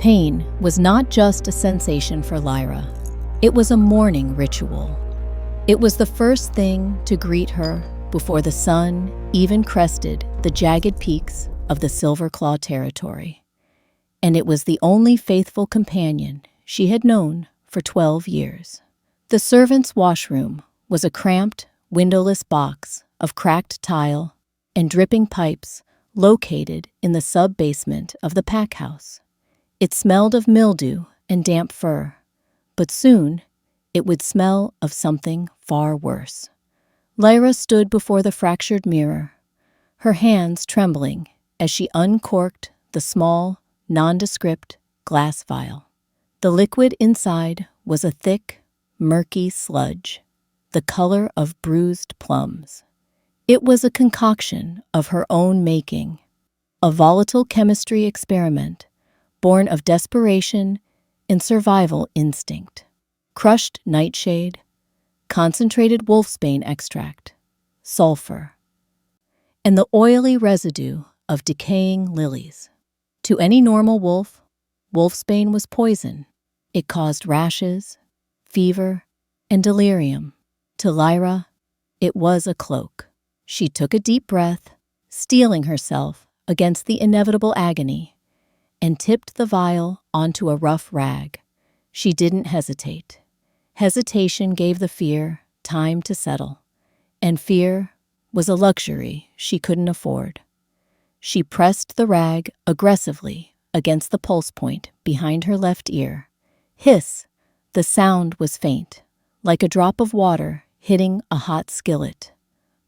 Pain was not just a sensation for Lyra. It was a morning ritual. It was the first thing to greet her before the sun even crested the jagged peaks of the Silver Claw territory. And it was the only faithful companion she had known for 12 years. The servants' washroom was a cramped, windowless box of cracked tile and dripping pipes located in the sub-basement of the pack house. It smelled of mildew and damp fur, but soon it would smell of something far worse. Lyra stood before the fractured mirror, her hands trembling as she uncorked the small, nondescript glass vial. The liquid inside was a thick, murky sludge, the color of bruised plums. It was a concoction of her own making, a volatile chemistry experiment born of desperation and survival instinct. Crushed nightshade, concentrated wolfsbane extract, sulfur, and the oily residue of decaying lilies. To any normal wolf, wolfsbane was poison. It caused rashes, fever, and delirium. To Lyra, it was a cloak. She took a deep breath, steeling herself against the inevitable agony, and tipped the vial onto a rough rag. She didn't hesitate. Hesitation gave the fear time to settle, and fear was a luxury she couldn't afford. She pressed the rag aggressively against the pulse point behind her left ear. Hiss! The sound was faint, like a drop of water hitting a hot skillet.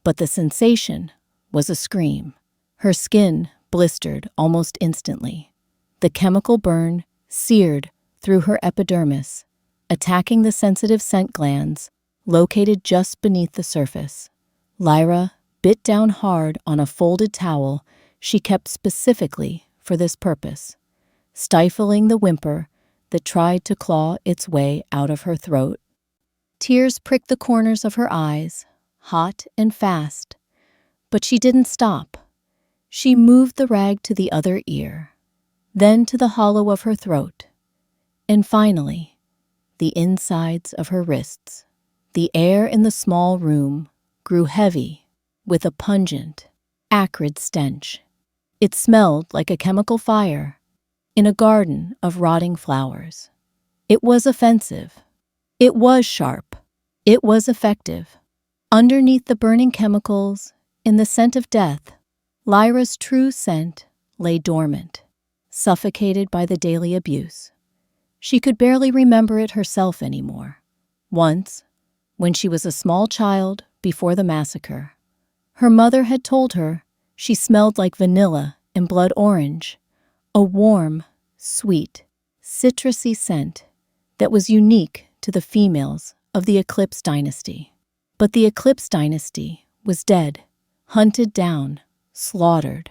But the sensation was a scream. Her skin blistered almost instantly. The chemical burn seared through her epidermis, attacking the sensitive scent glands located just beneath the surface. Lyra bit down hard on a folded towel she kept specifically for this purpose, stifling the whimper that tried to claw its way out of her throat. Tears pricked the corners of her eyes, hot and fast, but she didn't stop. She moved the rag to the other ear, then to the hollow of her throat, and finally, the insides of her wrists. The air in the small room grew heavy with a pungent, acrid stench. It smelled like a chemical fire in a garden of rotting flowers. It was offensive. It was sharp. It was effective. Underneath the burning chemicals, in the scent of death, Lyra's true scent lay dormant, suffocated by the daily abuse. She could barely remember it herself anymore. Once, when she was a small child before the massacre, her mother had told her she smelled like vanilla and blood orange, a warm, sweet, citrusy scent that was unique to the females of the Eclipse dynasty. But the Eclipse dynasty was dead, hunted down, slaughtered.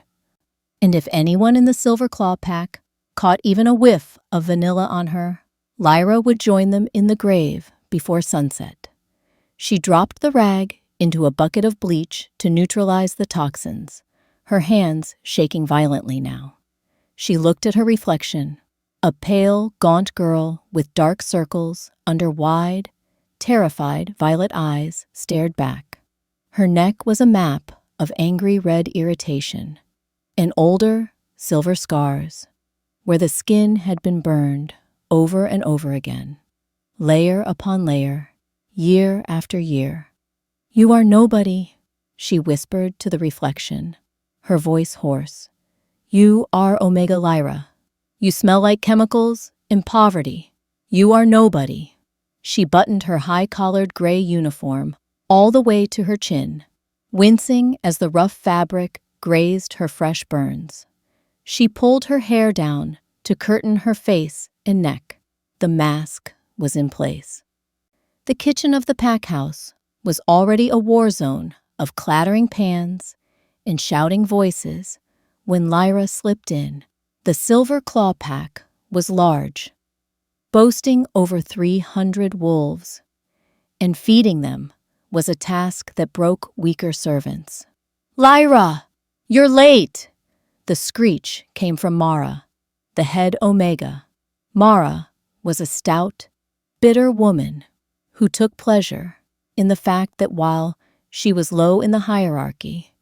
And if anyone in the Silver Claw pack caught even a whiff of vanilla on her, Lyra would join them in the grave before sunset. She dropped the rag into a bucket of bleach to neutralize the toxins, her hands shaking violently now. She looked at her reflection, a pale, gaunt girl with dark circles under wide, terrified violet eyes stared back. Her neck was a map of angry red irritation, and older, silver scars, where the skin had been burned over and over again, layer upon layer, year after year. "You are nobody," she whispered to the reflection, her voice hoarse. "You are Omega Lyra. You smell like chemicals and poverty. You are nobody." She buttoned her high-collared gray uniform all the way to her chin, wincing as the rough fabric grazed her fresh burns. She pulled her hair down to curtain her face and neck. The mask was in place. The kitchen of the pack house was already a war zone of clattering pans and shouting voices when Lyra slipped in. The Silver Claw pack was large, boasting over 300 wolves, and feeding them was a task that broke weaker servants. "Lyra! You're late!" The screech came from Mara, the head Omega, Mara was a stout, bitter woman who took pleasure in the fact that while she was low in the hierarchy,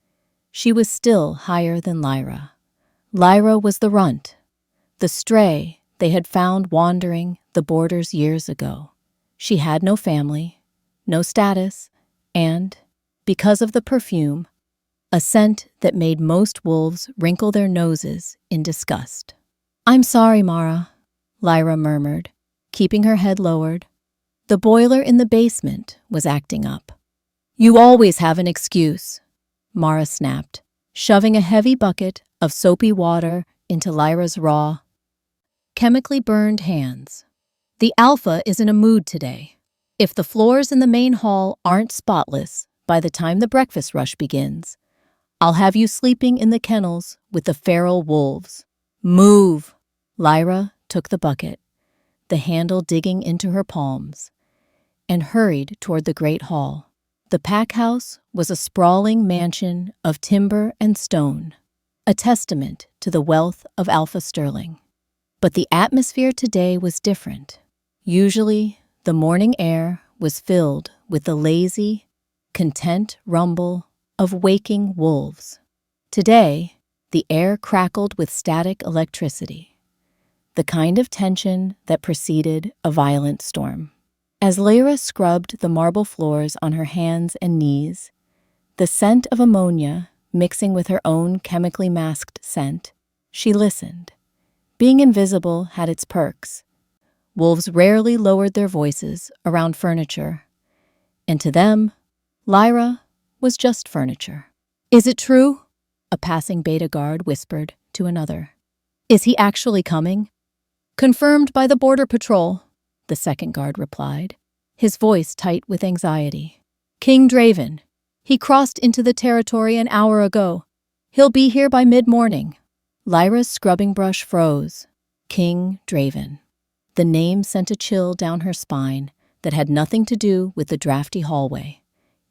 she was still higher than Lyra. Lyra was the runt, the stray they had found wandering the borders years ago. She had no family, no status, and, because of the perfume, a scent that made most wolves wrinkle their noses in disgust. "I'm sorry, Mara," Lyra murmured, keeping her head lowered. The boiler in the basement was acting up. "You always have an excuse," Mara snapped, shoving a heavy bucket of soapy water into Lyra's raw, chemically burned hands. "The Alpha is in a mood today. If the floors in the main hall aren't spotless by the time the breakfast rush begins, I'll have you sleeping in the kennels with the feral wolves. Move!" Lyra took the bucket, the handle digging into her palms, and hurried toward the great hall. The pack house was a sprawling mansion of timber and stone, a testament to the wealth of Alpha Sterling. But the atmosphere today was different. Usually, the morning air was filled with the lazy, content rumble of waking wolves. Today, the air crackled with static electricity, the kind of tension that preceded a violent storm. As Lyra scrubbed the marble floors on her hands and knees, the scent of ammonia mixing with her own chemically masked scent, she listened. Being invisible had its perks. Wolves rarely lowered their voices around furniture, and to them, Lyra was just furniture. "Is it true?" a passing beta guard whispered to another. "Is he actually coming?" "Confirmed by the Border Patrol," the second guard replied, his voice tight with anxiety. "King Draven. He crossed into the territory an hour ago. He'll be here by mid-morning." Lyra's scrubbing brush froze. King Draven. The name sent a chill down her spine that had nothing to do with the drafty hallway.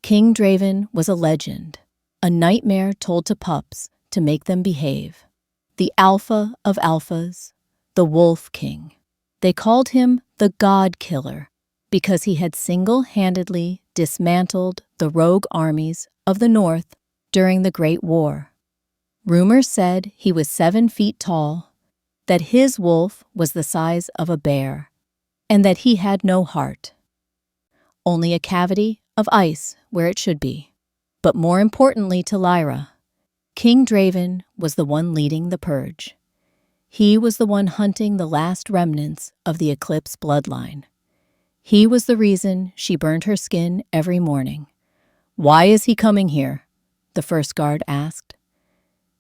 King Draven was a legend, a nightmare told to pups to make them behave. The alpha of alphas, the Wolf King. They called him the God Killer because he had single-handedly dismantled the rogue armies of the North during the Great War. Rumors said he was 7 feet tall, that his wolf was the size of a bear, and that he had no heart. Only a cavity of ice where it should be. But more importantly to Lyra, King Draven was the one leading the purge. He was the one hunting the last remnants of the Eclipse bloodline. He was the reason she burned her skin every morning. "Why is he coming here?" the first guard asked.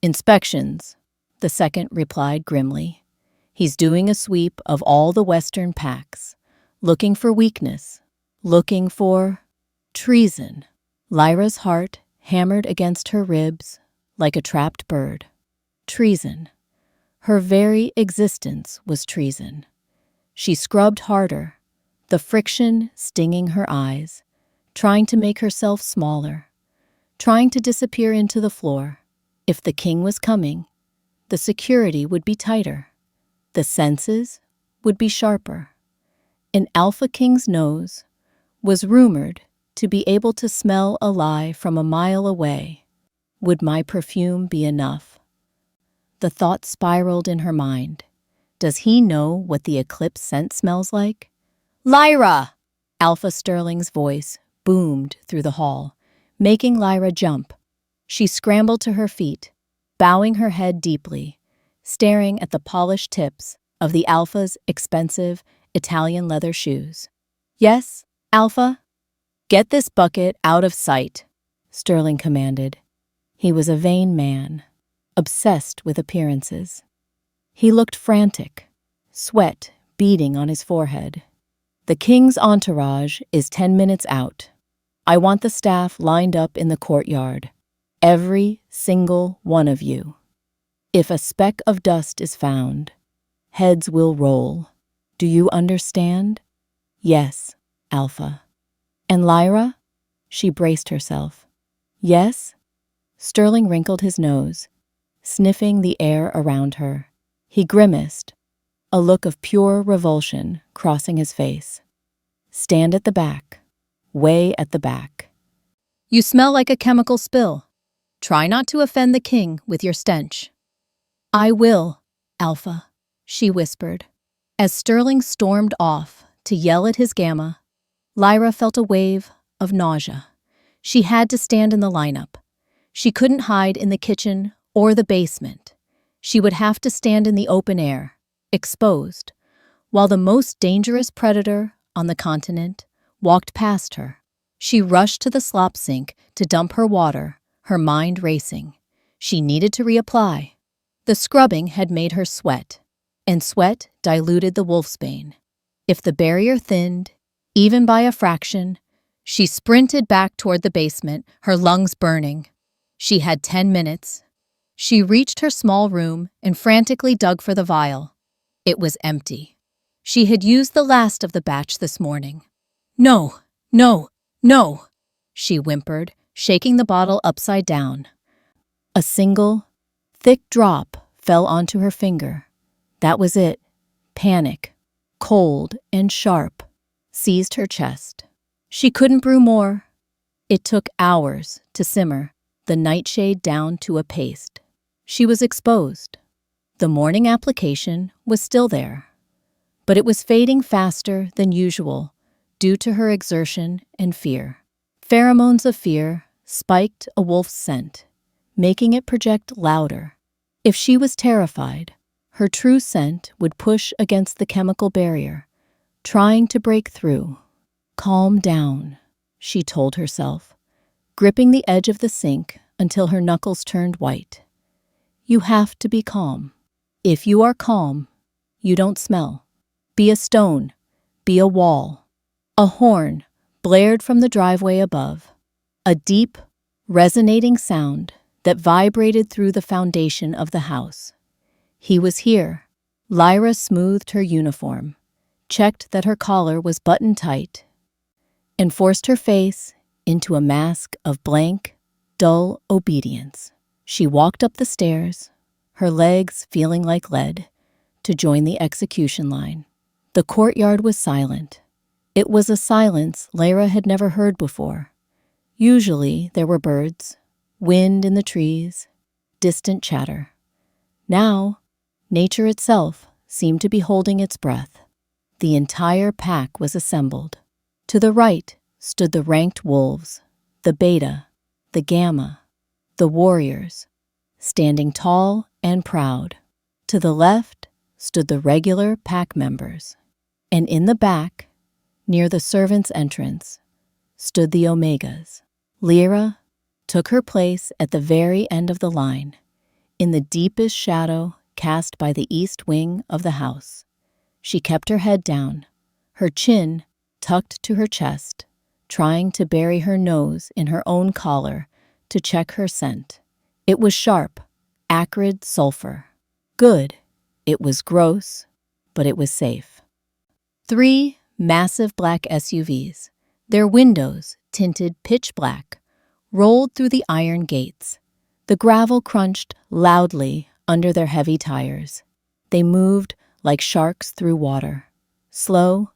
"Inspections," the second replied grimly. "He's doing a sweep of all the Western packs, looking for weakness, looking for treason." Lyra's heart hammered against her ribs like a trapped bird. Treason. Her very existence was treason. She scrubbed harder, the friction stinging her eyes, trying to make herself smaller, trying to disappear into the floor. If the king was coming, the security would be tighter. The senses would be sharper. An Alpha King's nose was rumored to be able to smell a lie from a mile away. Would my perfume be enough? The thought spiraled in her mind. Does he know what the Eclipse scent smells like? "Lyra!" Alpha Sterling's voice boomed through the hall, making Lyra jump. She scrambled to her feet, bowing her head deeply, staring at the polished tips of the Alpha's expensive Italian leather shoes. "Yes, Alpha?" "Get this bucket out of sight," Sterling commanded. He was a vain man, obsessed with appearances. He looked frantic, sweat beading on his forehead. "The king's entourage is 10 minutes out. I want the staff lined up in the courtyard. Every single one of you. If a speck of dust is found, heads will roll. Do you understand?" "Yes, Alpha." "And Lyra?" She braced herself. "Yes?" Sterling wrinkled his nose, sniffing the air around her. He grimaced. a look of pure revulsion crossing his face. "Stand at the back. Way at the back. You smell like a chemical spill. Try not to offend the king with your stench." "I will, Alpha," she whispered. As Sterling stormed off to yell at his gamma, Lyra felt a wave of nausea. She had to stand in the lineup. She couldn't hide in the kitchen or the basement. She would have to stand in the open air, exposed, while the most dangerous predator on the continent walked past her. She rushed to the slop sink to dump her water, her mind racing. She needed to reapply. The scrubbing had made her sweat, and sweat diluted the wolfsbane. If the barrier thinned, even by a fraction, she sprinted back toward the basement, her lungs burning. She had 10 minutes. She reached her small room and frantically dug for the vial. It was empty. She had used the last of the batch this morning. "No, no, no," she whimpered, shaking the bottle upside down. A single, thick drop fell onto her finger. That was it. Panic, cold and sharp, seized her chest. She couldn't brew more. It took hours to simmer the nightshade down to a paste. She was exposed. The morning application was still there, but it was fading faster than usual due to her exertion and fear. Pheromones of fear spiked a wolf's scent, making it project louder. If she was terrified, her true scent would push against the chemical barrier, trying to break through. "Calm down," she told herself, gripping the edge of the sink until her knuckles turned white. "You have to be calm. If you are calm, you don't smell. Be a stone, be a wall." A horn blared from the driveway above, a deep, resonating sound that vibrated through the foundation of the house. He was here. Lyra smoothed her uniform, checked that her collar was buttoned tight, and forced her face into a mask of blank, dull obedience. She walked up the stairs, her legs feeling like lead, to join the execution line. The courtyard was silent. It was a silence Lyra had never heard before. Usually there were birds, wind in the trees, distant chatter. Now, nature itself seemed to be holding its breath. The entire pack was assembled. To the right stood the ranked wolves, the beta, the gamma, the warriors, standing tall and proud. To the left stood the regular pack members. And in the back, near the servants' entrance, stood the omegas. Lyra took her place at the very end of the line, in the deepest shadow cast by the east wing of the house. She kept her head down, her chin tucked to her chest, trying to bury her nose in her own collar to check her scent. It was sharp, acrid sulfur. Good. It was gross, but it was safe. 3 massive black SUVs, their windows tinted pitch black, rolled through the iron gates. The gravel crunched loudly under their heavy tires. They moved like sharks through water. Slow,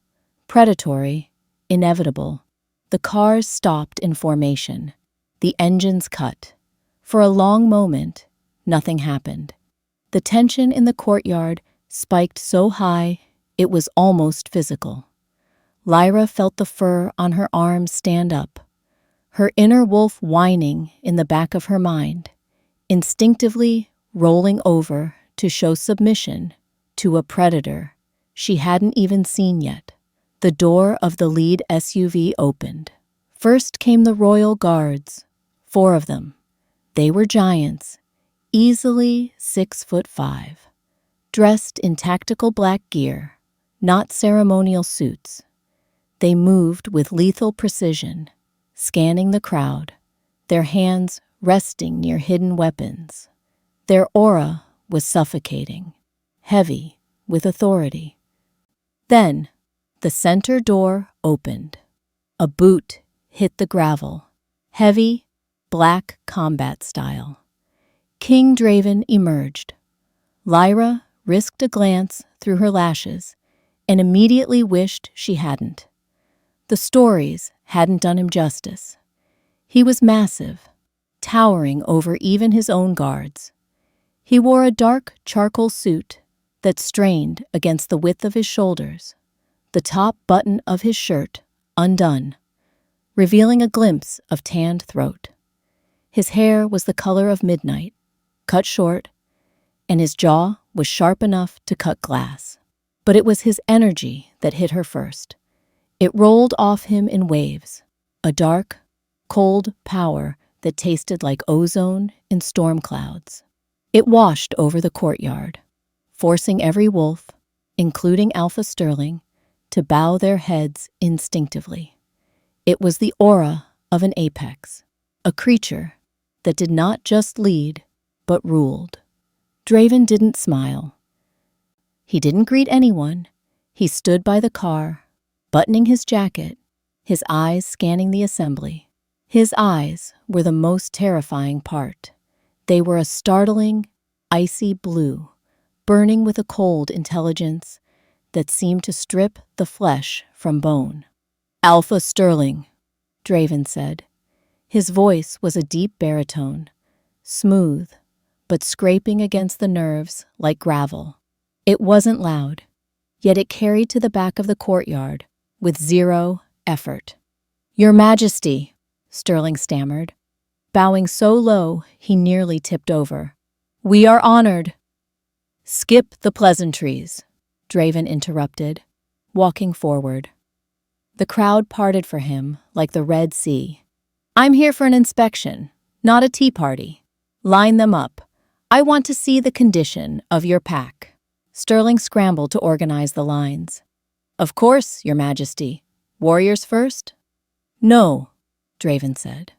predatory, inevitable. The cars stopped in formation. The engines cut. For a long moment, nothing happened. The tension in the courtyard spiked so high it was almost physical. Lyra felt the fur on her arms stand up, her inner wolf whining in the back of her mind, instinctively rolling over to show submission to a predator she hadn't even seen yet. The door of the lead SUV opened. First came the royal guards, 4 of them. They were giants, easily 6'5", dressed in tactical black gear, not ceremonial suits. They moved with lethal precision, scanning the crowd, their hands resting near hidden weapons. Their aura was suffocating, heavy with authority. Then, the center door opened. A boot hit the gravel, heavy, black combat style. King Draven emerged. Lyra risked a glance through her lashes, and immediately wished she hadn't. The stories hadn't done him justice. He was massive, towering over even his own guards. He wore a dark charcoal suit that strained against the width of his shoulders, the top button of his shirt undone, revealing a glimpse of tanned throat. His hair was the color of midnight, cut short, and his jaw was sharp enough to cut glass. But it was his energy that hit her first. It rolled off him in waves, a dark, cold power that tasted like ozone in storm clouds. It washed over the courtyard, forcing every wolf, including Alpha Sterling, to bow their heads instinctively. It was the aura of an apex, a creature that did not just lead, but ruled. Draven didn't smile. He didn't greet anyone. He stood by the car, buttoning his jacket, his eyes scanning the assembly. His eyes were the most terrifying part. They were a startling, icy blue, burning with a cold intelligence that seemed to strip the flesh from bone. "Alpha Sterling," Draven said. His voice was a deep baritone, smooth, but scraping against the nerves like gravel. It wasn't loud, yet it carried to the back of the courtyard with zero effort. "Your Majesty," Sterling stammered, bowing so low he nearly tipped over. "We are honored." "Skip the pleasantries," Draven interrupted, walking forward. The crowd parted for him like the Red Sea. "I'm here for an inspection, not a tea party. Line them up. I want to see the condition of your pack." Sterling scrambled to organize the lines. "Of course, Your Majesty. Warriors first?" "No," Draven said.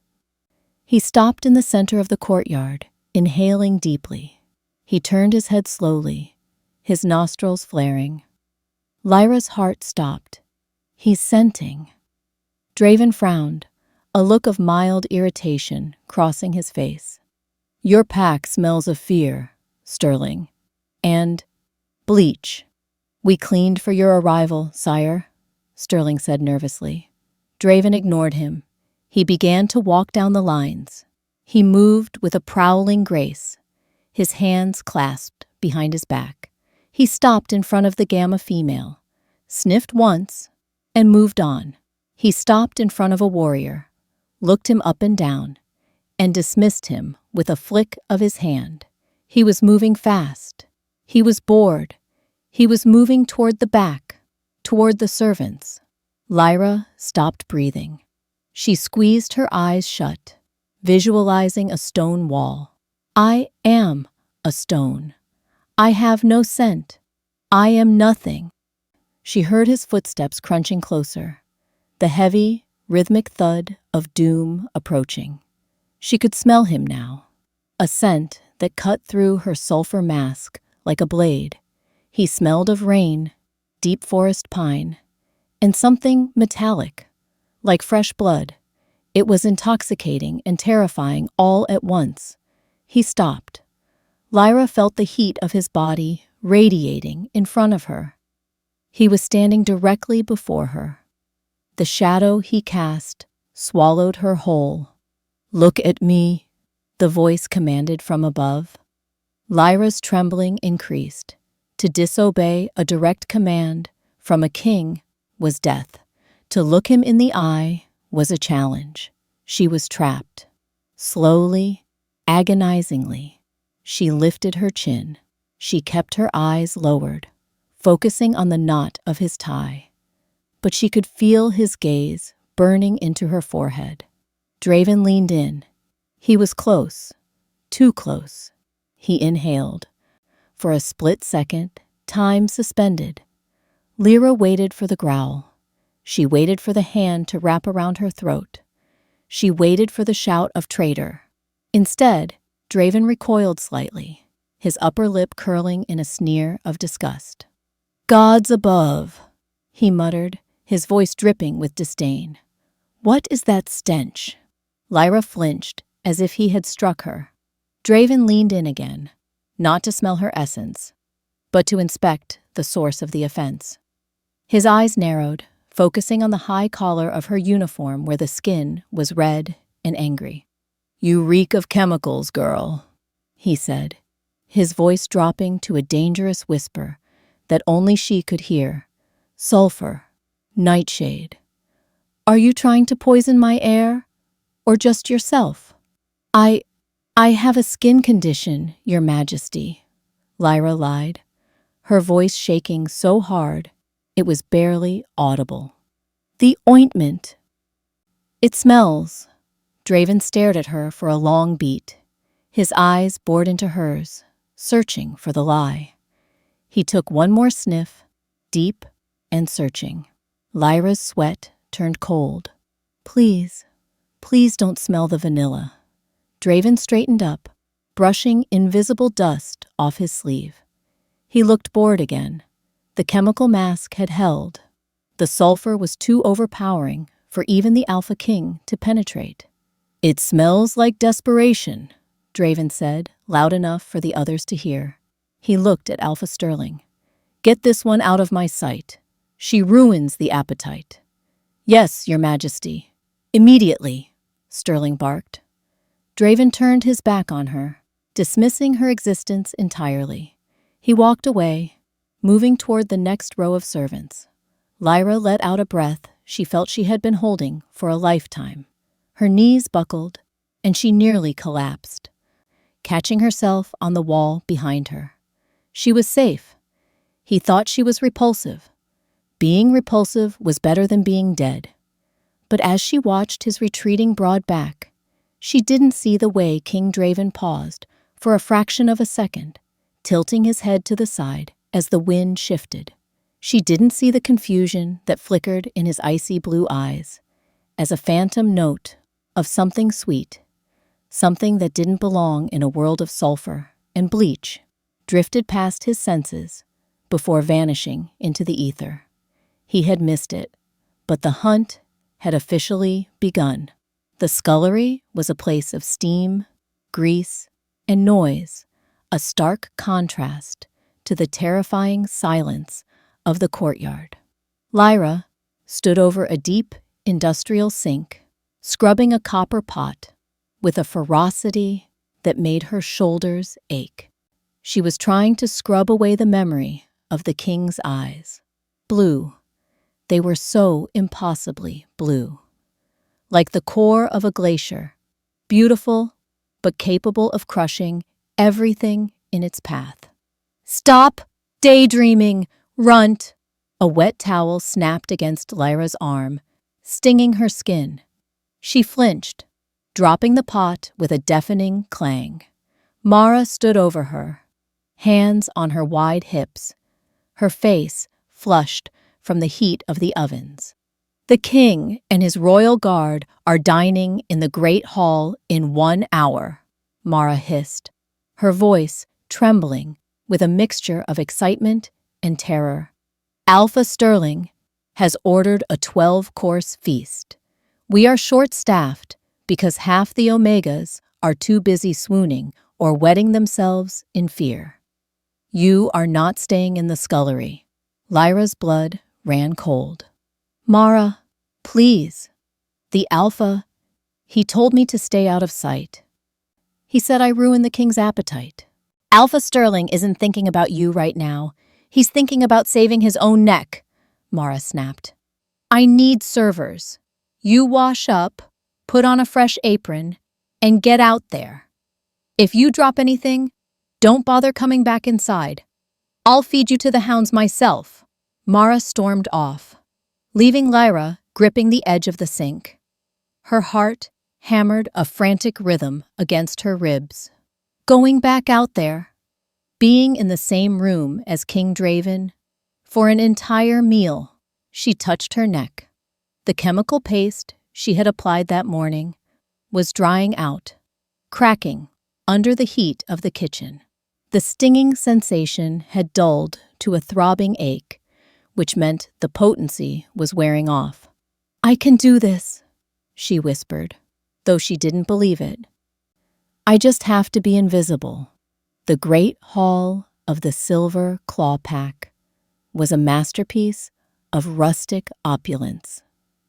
He stopped in the center of the courtyard, inhaling deeply. He turned his head slowly, his nostrils flaring. Lyra's heart stopped. "He's scenting." Draven frowned, a look of mild irritation crossing his face. "Your pack smells of fear, Sterling. And bleach." "We cleaned for your arrival, sire," Sterling said nervously. Draven ignored him. He began to walk down the lines. He moved with a prowling grace, his hands clasped behind his back. He stopped in front of the Gamma female, sniffed once, and moved on. He stopped in front of a warrior, looked him up and down, and dismissed him with a flick of his hand. He was moving fast. He was bored. He was moving toward the back, toward the servants. Lyra stopped breathing. She squeezed her eyes shut, visualizing a stone wall. "I am a stone. I have no scent. I am nothing." She heard his footsteps crunching closer, the heavy, rhythmic thud of doom approaching. She could smell him now, a scent that cut through her sulfur mask like a blade. He smelled of rain, deep forest pine, and something metallic, like fresh blood. It was intoxicating and terrifying all at once. He stopped. Lyra felt the heat of his body radiating in front of her. He was standing directly before her. The shadow he cast swallowed her whole. "Look at me," the voice commanded from above. Lyra's trembling increased. To disobey a direct command from a king was death. To look him in the eye was a challenge. She was trapped. Slowly, agonizingly, she lifted her chin. She kept her eyes lowered, focusing on the knot of his tie. But she could feel his gaze burning into her forehead. Draven leaned in. He was close, too close. He inhaled. For a split second, time suspended. Lyra waited for the growl. She waited for the hand to wrap around her throat. She waited for the shout of traitor. Instead, Draven recoiled slightly, his upper lip curling in a sneer of disgust. "Gods above," he muttered, his voice dripping with disdain. "What is that stench?" Lyra flinched, as if he had struck her. Draven leaned in again, not to smell her essence, but to inspect the source of the offense. His eyes narrowed, focusing on the high collar of her uniform where the skin was red and angry. "You reek of chemicals, girl," he said, his voice dropping to a dangerous whisper that only she could hear. "Sulfur, nightshade. Are you trying to poison my air? Or just yourself?" I have a skin condition, Your Majesty," Lyra lied, her voice shaking so hard it was barely audible. "The ointment. It smells." Draven stared at her for a long beat, his eyes bored into hers, searching for the lie. He took one more sniff, deep and searching. Lyra's sweat turned cold. Please don't smell the vanilla." Draven straightened up, brushing invisible dust off his sleeve. He looked bored again. The chemical mask had held. The sulfur was too overpowering for even the Alpha King to penetrate. "It smells like desperation," Draven said, loud enough for the others to hear. He looked at Alpha Sterling. "Get this one out of my sight. She ruins the appetite." "Yes, Your Majesty. Immediately," Sterling barked. Draven turned his back on her, dismissing her existence entirely. He walked away, moving toward the next row of servants. Lyra let out a breath she felt she had been holding for a lifetime. Her knees buckled, and she nearly collapsed, catching herself on the wall behind her. She was safe. He thought she was repulsive. Being repulsive was better than being dead. But as she watched his retreating broad back, she didn't see the way King Draven paused for a fraction of a second, tilting his head to the side as the wind shifted. She didn't see the confusion that flickered in his icy blue eyes as a phantom note of something sweet, something that didn't belong in a world of sulfur and bleach, drifted past his senses before vanishing into the ether. He had missed it, but the hunt had officially begun. The scullery was a place of steam, grease, and noise, a stark contrast to the terrifying silence of the courtyard. Lyra stood over a deep industrial sink, scrubbing a copper pot with a ferocity that made her shoulders ache. She was trying to scrub away the memory of the king's eyes. Blue. They were so impossibly blue. Like the core of a glacier, beautiful but capable of crushing everything in its path. "Stop daydreaming, runt!" A wet towel snapped against Lyra's arm, stinging her skin. She flinched, dropping the pot with a deafening clang. Mara stood over her, hands on her wide hips, her face flushed from the heat of the ovens. "The king and his royal guard are dining in the great hall in 1 hour, Mara hissed, her voice trembling with a mixture of excitement and terror. "Alpha Sterling has ordered a 12-course feast. We are short-staffed because half the Omegas are too busy swooning or wetting themselves in fear. You are not staying in the scullery." Lyra's blood ran cold. "Mara, please. The Alpha, he told me to stay out of sight. He said I ruined the king's appetite." "Alpha Sterling isn't thinking about you right now. He's thinking about saving his own neck," Mara snapped. "I need servers. You wash up, put on a fresh apron, and get out there. If you drop anything, don't bother coming back inside. I'll feed you to the hounds myself." Mara stormed off, leaving Lyra gripping the edge of the sink. Her heart hammered a frantic rhythm against her ribs. Going back out there, being in the same room as King Draven, for an entire meal. She touched her neck. The chemical paste she had applied that morning was drying out, cracking under the heat of the kitchen. The stinging sensation had dulled to a throbbing ache, which meant the potency was wearing off. "I can do this," she whispered, though she didn't believe it. "I just have to be invisible." The great hall of the silver claw pack was a masterpiece of rustic opulence.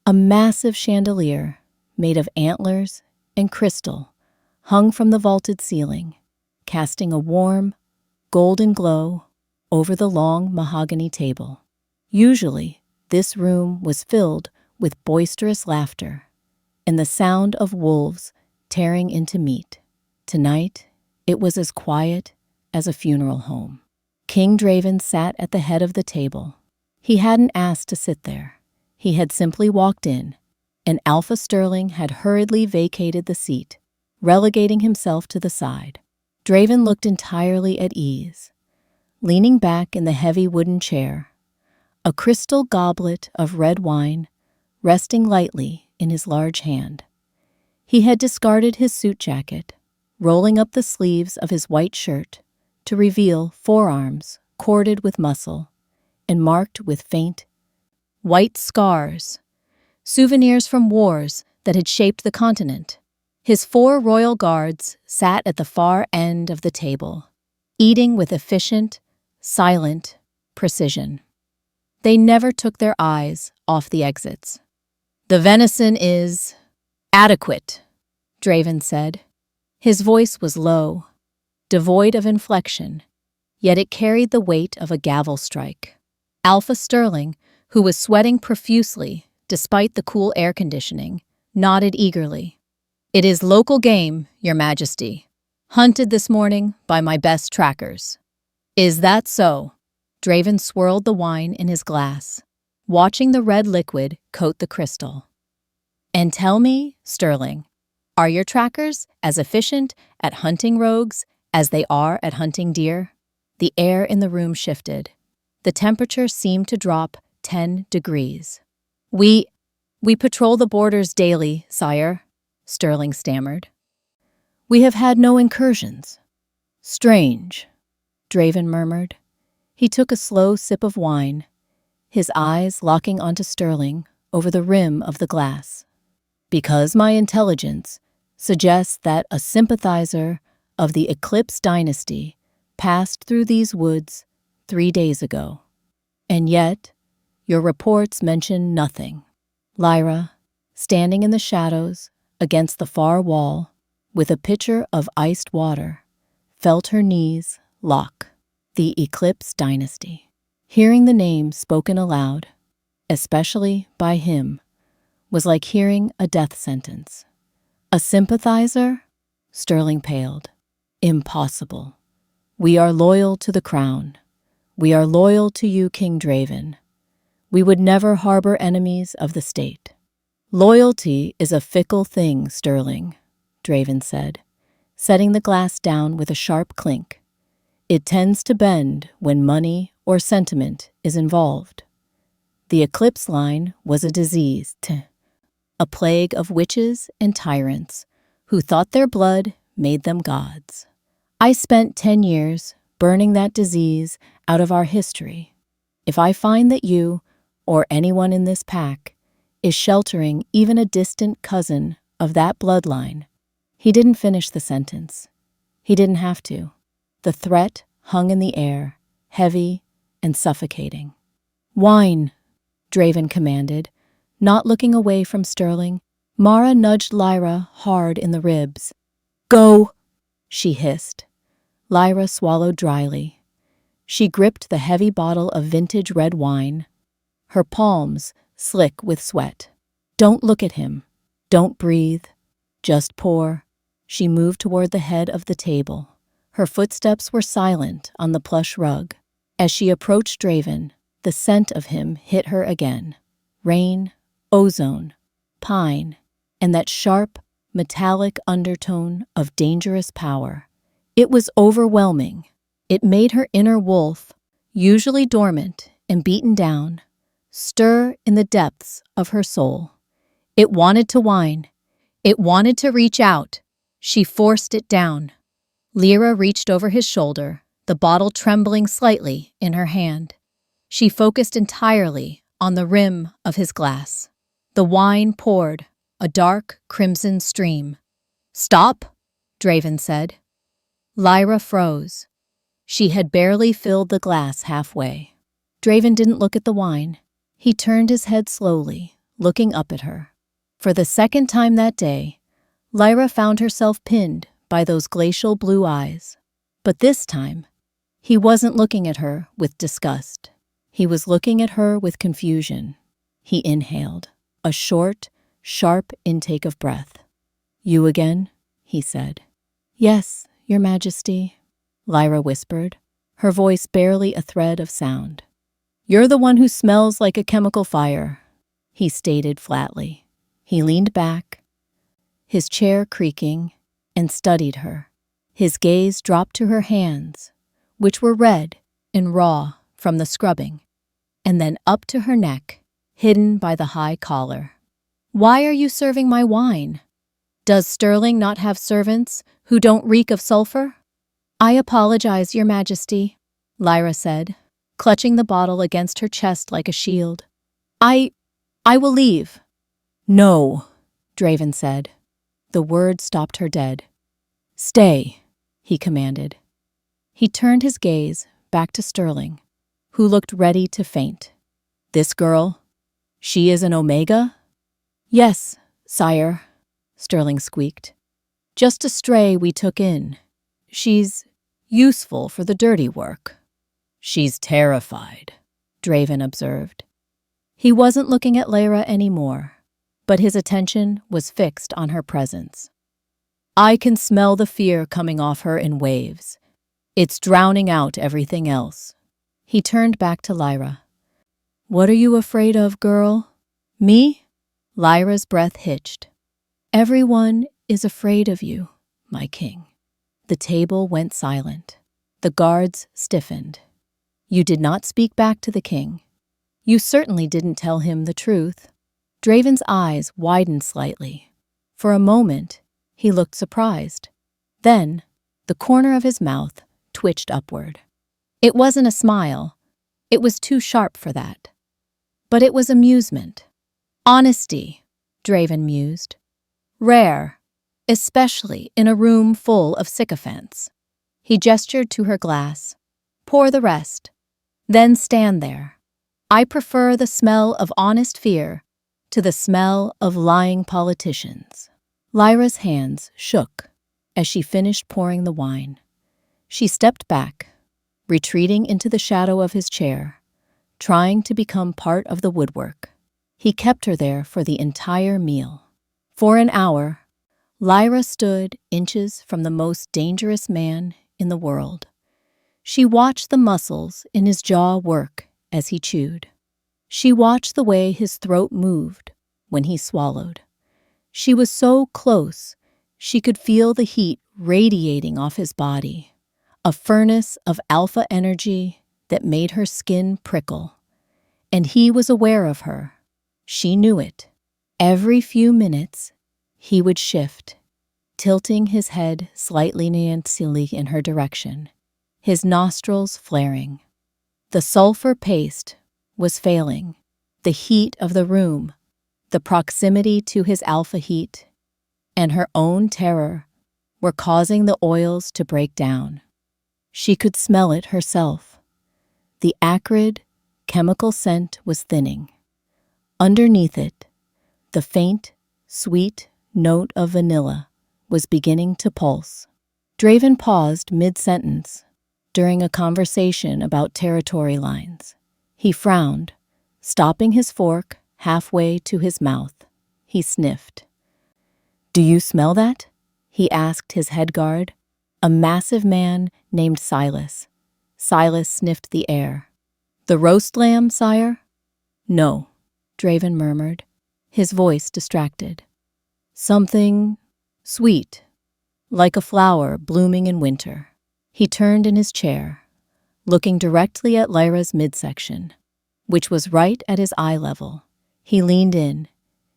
A massive chandelier made of antlers and crystal hung from the vaulted ceiling, casting a warm, golden glow over the long mahogany table. Usually, this room was filled with boisterous laughter and the sound of wolves tearing into meat. Tonight, it was as quiet as a funeral home. King Draven sat at the head of the table. He hadn't asked to sit there. He had simply walked in, and Alpha Sterling had hurriedly vacated the seat, relegating himself to the side. Draven looked entirely at ease, leaning back in the heavy wooden chair, a crystal goblet of red wine resting lightly in his large hand. He had discarded his suit jacket, rolling up the sleeves of his white shirt to reveal forearms corded with muscle and marked with faint, white scars, souvenirs from wars that had shaped the continent. His 4 royal guards sat at the far end of the table, eating with efficient, silent precision. They never took their eyes off the exits. "The venison is adequate," Draven said. His voice was low, devoid of inflection, yet it carried the weight of a gavel strike. Alpha Sterling, who was sweating profusely despite the cool air conditioning, nodded eagerly. "It is local game, Your Majesty, hunted this morning by my best trackers." "Is that so?" Draven swirled the wine in his glass, watching the red liquid coat the crystal. "And tell me, Sterling, are your trackers as efficient at hunting rogues as they are at hunting deer?" The air in the room shifted. The temperature seemed to drop 10 degrees. We patrol the borders daily, sire," Sterling stammered. "We have had no incursions." "Strange," Draven murmured. He took a slow sip of wine, his eyes locking onto Sterling over the rim of the glass. "Because my intelligence suggests that a sympathizer of the Eclipse dynasty passed through these woods 3 days ago. And yet, your reports mention nothing." Lyra, standing in the shadows against the far wall with a pitcher of iced water, felt her knees lock. The Eclipse dynasty. Hearing the name spoken aloud, especially by him, was like hearing a death sentence. "A sympathizer?" Sterling paled. "Impossible. We are loyal to the crown. We are loyal to you, King Draven. We would never harbor enemies of the state." "Loyalty is a fickle thing, Sterling," Draven said, setting the glass down with a sharp clink. "It tends to bend when money or sentiment is involved. The Eclipse line was a disease, a plague of witches and tyrants who thought their blood made them gods. I spent 10 years burning that disease out of our history. If I find that you, or anyone in this pack, is sheltering even a distant cousin of that bloodline," he didn't finish the sentence. He didn't have to. The threat hung in the air, heavy and suffocating. "Wine," Draven commanded, not looking away from Sterling. Mara nudged Lyra hard in the ribs. "Go," she hissed. Lyra swallowed dryly. She gripped the heavy bottle of vintage red wine, her palms slick with sweat. "Don't look at him. Don't breathe. Just pour." She moved toward the head of the table. Her footsteps were silent on the plush rug. As she approached Draven, the scent of him hit her again. Rain, ozone, pine, and that sharp, metallic undertone of dangerous power. It was overwhelming. It made her inner wolf, usually dormant and beaten down, stir in the depths of her soul. It wanted to whine. It wanted to reach out. She forced it down. Lyra reached over his shoulder, the bottle trembling slightly in her hand. She focused entirely on the rim of his glass. The wine poured, a dark crimson stream. "Stop," Draven said. Lyra froze. She had barely filled the glass halfway. Draven didn't look at the wine. He turned his head slowly, looking up at her. For the second time that day, Lyra found herself pinned by those glacial blue eyes. But this time, he wasn't looking at her with disgust. He was looking at her with confusion. He inhaled, a short, sharp intake of breath. "You again?" he said. "Yes, Your Majesty," Lyra whispered, her voice barely a thread of sound. "You're the one who smells like a chemical fire," he stated flatly. He leaned back, his chair creaking, and studied her. His gaze dropped to her hands, which were red and raw from the scrubbing, and then up to her neck, hidden by the high collar. "Why are you serving my wine? Does Sterling not have servants who don't reek of sulfur?" "I apologize, Your Majesty," Lyra said, clutching the bottle against her chest like a shield. I will leave." "No," Draven said. The word stopped her dead. "Stay," he commanded. He turned his gaze back to Sterling, who looked ready to faint. "This girl, she is an Omega?" "Yes, sire," Sterling squeaked. "Just a stray we took in. She's useful for the dirty work." "She's terrified," Draven observed. He wasn't looking at Lyra anymore, but his attention was fixed on her presence. "I can smell the fear coming off her in waves. It's drowning out everything else." He turned back to Lyra. "What are you afraid of, girl?" "Me?" Lyra's breath hitched. "Everyone is afraid of you, my king." The table went silent. The guards stiffened. "You did not speak back to the king. You certainly didn't tell him the truth." Draven's eyes widened slightly. For a moment, he looked surprised. Then, the corner of his mouth twitched upward. It wasn't a smile. It was too sharp for that. But it was amusement. "Honesty," Draven mused. "Rare, especially in a room full of sycophants." He gestured to her glass. "Pour the rest. Then stand there. I prefer the smell of honest fear to the smell of lying politicians." Lyra's hands shook as she finished pouring the wine. She stepped back, retreating into the shadow of his chair, trying to become part of the woodwork. He kept her there for the entire meal. For an hour, Lyra stood inches from the most dangerous man in the world. She watched the muscles in his jaw work as he chewed. She watched the way his throat moved when he swallowed. She was so close, she could feel the heat radiating off his body, a furnace of alpha energy that made her skin prickle. And he was aware of her. She knew it. Every few minutes, he would shift, tilting his head slightly in her direction, his nostrils flaring. The sulfur paste was failing. The heat of the room, the proximity to his alpha heat, and her own terror were causing the oils to break down. She could smell it herself. The acrid, chemical scent was thinning. Underneath it, the faint, sweet note of vanilla was beginning to pulse. Draven paused mid-sentence during a conversation about territory lines. He frowned, stopping his fork halfway to his mouth. He sniffed. "Do you smell that?" he asked his head guard, a massive man named Silas. Silas sniffed the air. "The roast lamb, sire?" "No," Draven murmured, his voice distracted. "Something sweet, like a flower blooming in winter." He turned in his chair, looking directly at Lyra's midsection, which was right at his eye level. He leaned in,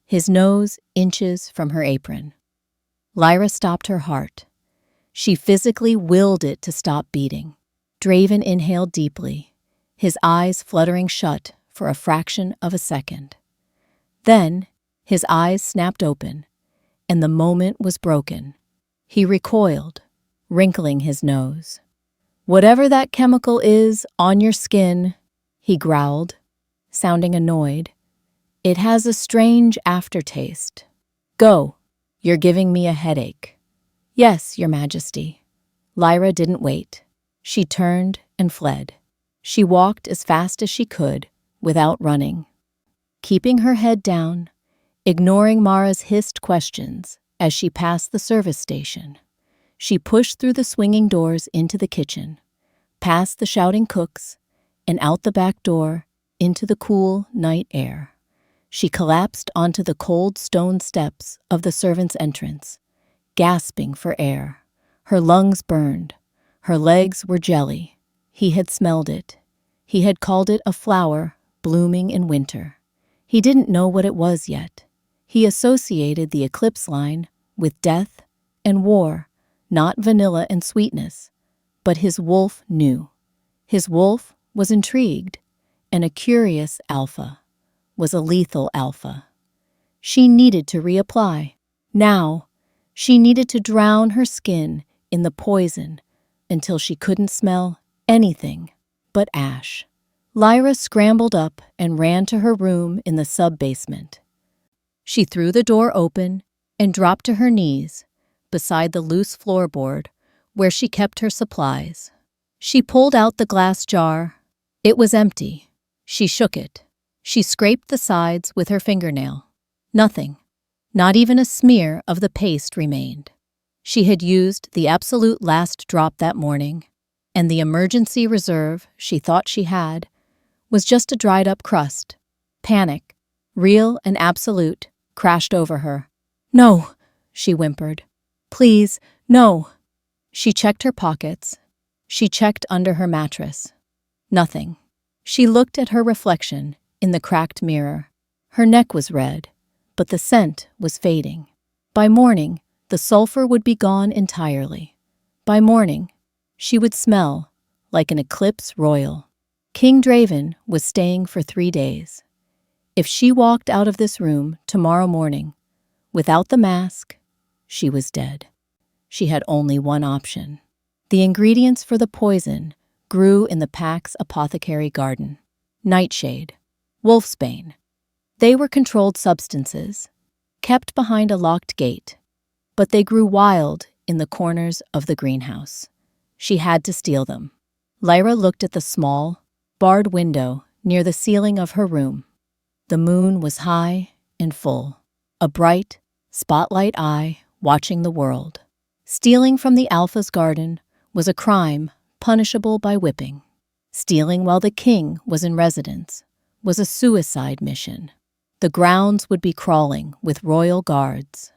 his nose inches from her apron. Lyra stopped her heart. She physically willed it to stop beating. Draven inhaled deeply, his eyes fluttering shut for a fraction of a second. Then, his eyes snapped open, and the moment was broken. He recoiled, wrinkling his nose. "Whatever that chemical is on your skin," he growled, sounding annoyed, "it has a strange aftertaste. Go, you're giving me a headache." "Yes, Your Majesty." Lyra didn't wait. She turned and fled. She walked as fast as she could, without running, keeping her head down, ignoring Mara's hissed questions as she passed the service station. She pushed through the swinging doors into the kitchen, past the shouting cooks, and out the back door into the cool night air. She collapsed onto the cold stone steps of the servants' entrance, gasping for air. Her lungs burned. Her legs were jelly. He had smelled it. He had called it a flower blooming in winter. He didn't know what it was yet. He associated the eclipse line with death and war, not vanilla and sweetness. But his wolf knew. His wolf was intrigued, and a curious alpha was a lethal alpha. She needed to reapply. Now, she needed to drown her skin in the poison until she couldn't smell anything but ash. Lyra scrambled up and ran to her room in the sub-basement. She threw the door open and dropped to her knees beside the loose floorboard where she kept her supplies. She pulled out the glass jar. It was empty. She shook it. She scraped the sides with her fingernail. Nothing. Not even a smear of the paste remained. She had used the absolute last drop that morning, and the emergency reserve she thought she had was just a dried-up crust. Panic, real and absolute, crashed over her. "No," she whimpered. "Please, no." She checked her pockets. She checked under her mattress. Nothing. She looked at her reflection in the cracked mirror. Her neck was red, but the scent was fading. By morning, the sulfur would be gone entirely. By morning, she would smell like an eclipse royal. King Draven was staying for 3 days. If she walked out of this room tomorrow morning without the mask, she was dead. She had only one option. The ingredients for the poison grew in the Pack's apothecary garden. Nightshade, wolfsbane. They were controlled substances, kept behind a locked gate, but they grew wild in the corners of the greenhouse. She had to steal them. Lyra looked at the small, barred window near the ceiling of her room. The moon was high and full, a bright, spotlight eye watching the world. Stealing from the Alpha's garden was a crime punishable by whipping. Stealing while the king was in residence was a suicide mission. The grounds would be crawling with royal guards.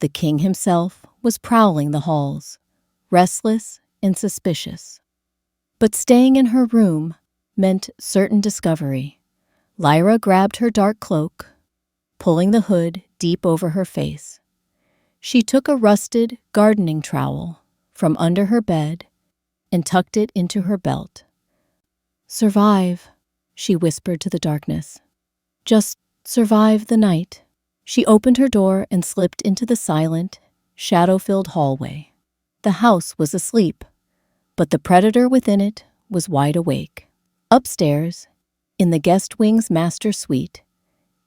The king himself was prowling the halls, restless and suspicious. But staying in her room meant certain discovery. Lyra grabbed her dark cloak, pulling the hood deep over her face. She took a rusted gardening trowel from under her bed and tucked it into her belt. "Survive," she whispered to the darkness. "Just survive the night." She opened her door and slipped into the silent, shadow-filled hallway. The house was asleep, but the predator within it was wide awake. Upstairs, in the guest wing's master suite,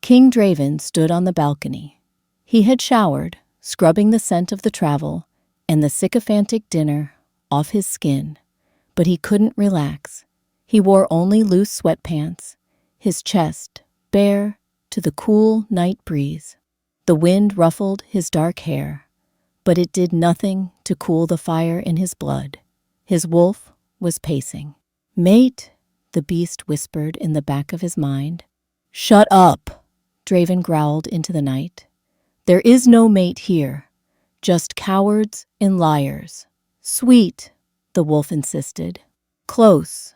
King Draven stood on the balcony. He had showered, scrubbing the scent of the travel and the sycophantic dinner off his skin, but he couldn't relax. He wore only loose sweatpants, his chest bare to the cool night breeze. The wind ruffled his dark hair, but it did nothing to cool the fire in his blood. His wolf was pacing. "Mate," the beast whispered in the back of his mind. "Shut up," Draven growled into the night. "There is no mate here, just cowards and liars." "Sweet," the wolf insisted. "Close."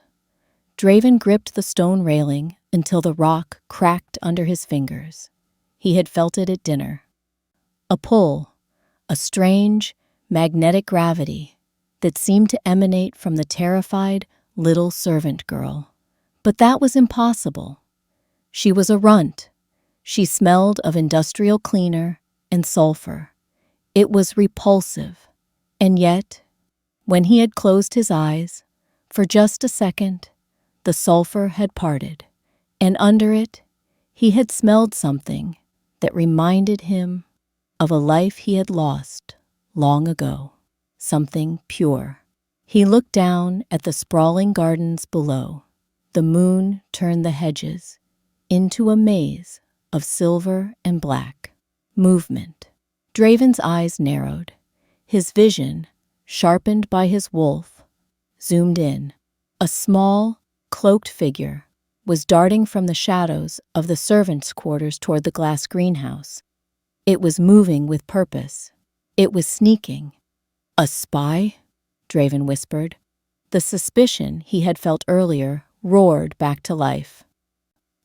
Draven gripped the stone railing until the rock cracked under his fingers. He had felt it at dinner. A pull, a strange, magnetic gravity that seemed to emanate from the terrified little servant girl. But that was impossible. She was a runt. She smelled of industrial cleaner and sulfur. It was repulsive. And yet, when he had closed his eyes, For just a second, the sulfur had parted, and under it, he had smelled something that reminded him of a life he had lost long ago, something pure. He looked down at the sprawling gardens below. The moon turned the hedges into a maze of silver and black. Movement. Draven's eyes narrowed. His vision, sharpened by his wolf, zoomed in. A small, cloaked figure was darting from the shadows of the servants' quarters toward the glass greenhouse. It was moving with purpose. It was sneaking. A spy? Draven whispered. The suspicion he had felt earlier roared back to life.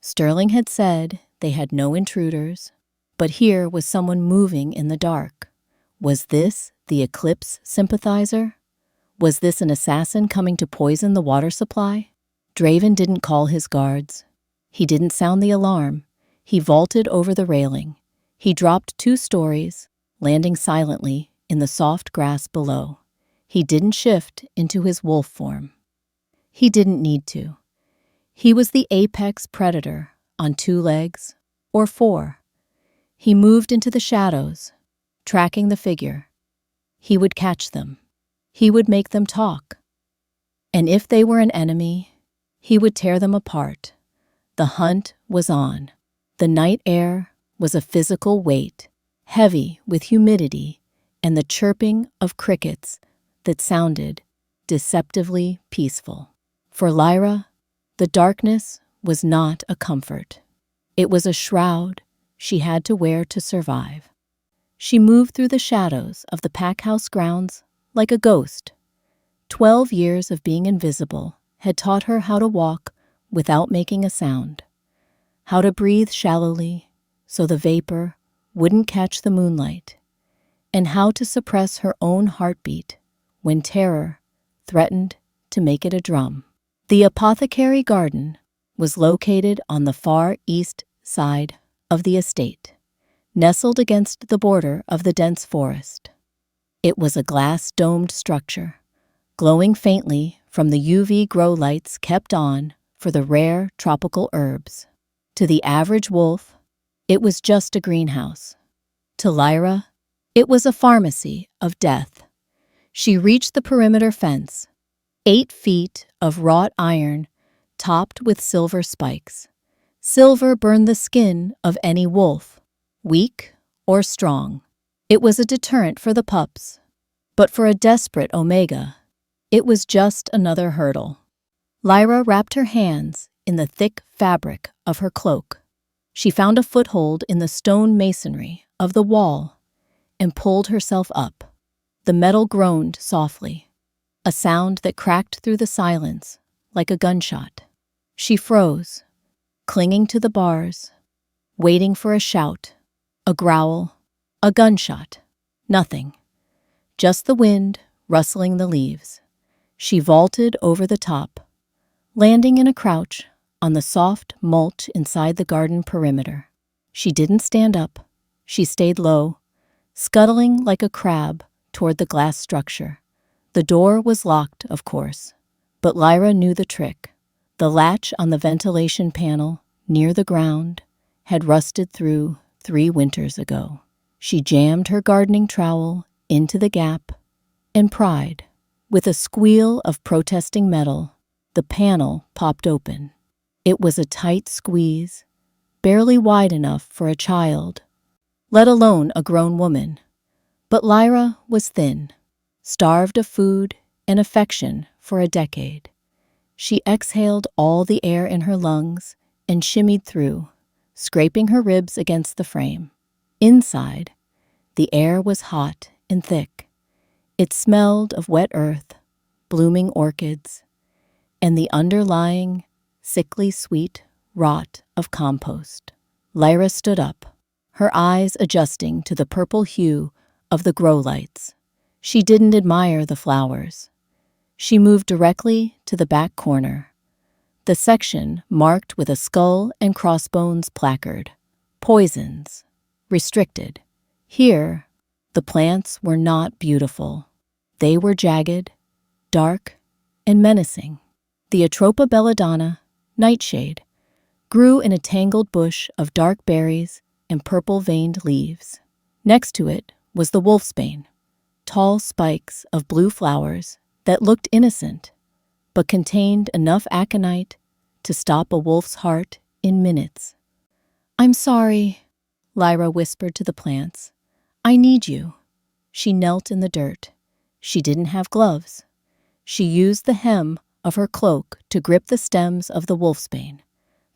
Sterling had said they had no intruders, but here was someone moving in the dark. Was this the Eclipse sympathizer? Was this an assassin coming to poison the water supply? Draven didn't call his guards. He didn't sound the alarm. He vaulted over the railing. He dropped 2 stories, landing silently in the soft grass below. He didn't shift into his wolf form. He didn't need to. He was the apex predator on 2 legs, or 4. He moved into the shadows, tracking the figure. He would catch them. He would make them talk. And if they were an enemy, he would tear them apart. The hunt was on. The night air was a physical weight, heavy with humidity and the chirping of crickets that sounded deceptively peaceful. For Lyra, the darkness was not a comfort. It was a shroud she had to wear to survive. She moved through the shadows of the packhouse grounds like a ghost. 12 years of being invisible had taught her how to walk without making a sound, how to breathe shallowly so the vapor wouldn't catch the moonlight, and how to suppress her own heartbeat when terror threatened to make it a drum. The apothecary garden was located on the far east side of the estate, nestled against the border of the dense forest. It was a glass-domed structure, glowing faintly from the UV grow lights kept on for the rare tropical herbs. To the average wolf, it was just a greenhouse. To Lyra, it was a pharmacy of death. She reached the perimeter fence, 8 feet of wrought iron topped with silver spikes. Silver burned the skin of any wolf, weak or strong. It was a deterrent for the pups, but for a desperate Omega, it was just another hurdle. Lyra wrapped her hands in the thick fabric of her cloak. She found a foothold in the stone masonry of the wall and pulled herself up. The metal groaned softly, a sound that cracked through the silence like a gunshot. She froze, clinging to the bars, waiting for a shout, a growl, a gunshot. Nothing. Just the wind rustling the leaves. She vaulted over the top, landing in a crouch on the soft mulch inside the garden perimeter. She didn't stand up. She stayed low, scuttling like a crab toward the glass structure. The door was locked, of course, but Lyra knew the trick. The latch on the ventilation panel near the ground had rusted through 3 winters ago. She jammed her gardening trowel into the gap and pried. With a squeal of protesting metal, the panel popped open. It was a tight squeeze, barely wide enough for a child, let alone a grown woman. But Lyra was thin, starved of food and affection for a decade. She exhaled all the air in her lungs and shimmied through, scraping her ribs against the frame. Inside, the air was hot and thick. It smelled of wet earth, blooming orchids, and the underlying, sickly sweet rot of compost. Lyra stood up, her eyes adjusting to the purple hue of the grow lights. She didn't admire the flowers. She moved directly to the back corner, the section marked with a skull and crossbones placard. Poisons. Restricted. Here, the plants were not beautiful. They were jagged, dark, and menacing. The Atropa belladonna, nightshade, grew in a tangled bush of dark berries and purple-veined leaves. Next to it was the wolfsbane, tall spikes of blue flowers that looked innocent, but contained enough aconite to stop a wolf's heart in minutes. "I'm sorry," Lyra whispered to the plants. "I need you." She knelt in the dirt. She didn't have gloves. She used the hem of her cloak to grip the stems of the wolfsbane.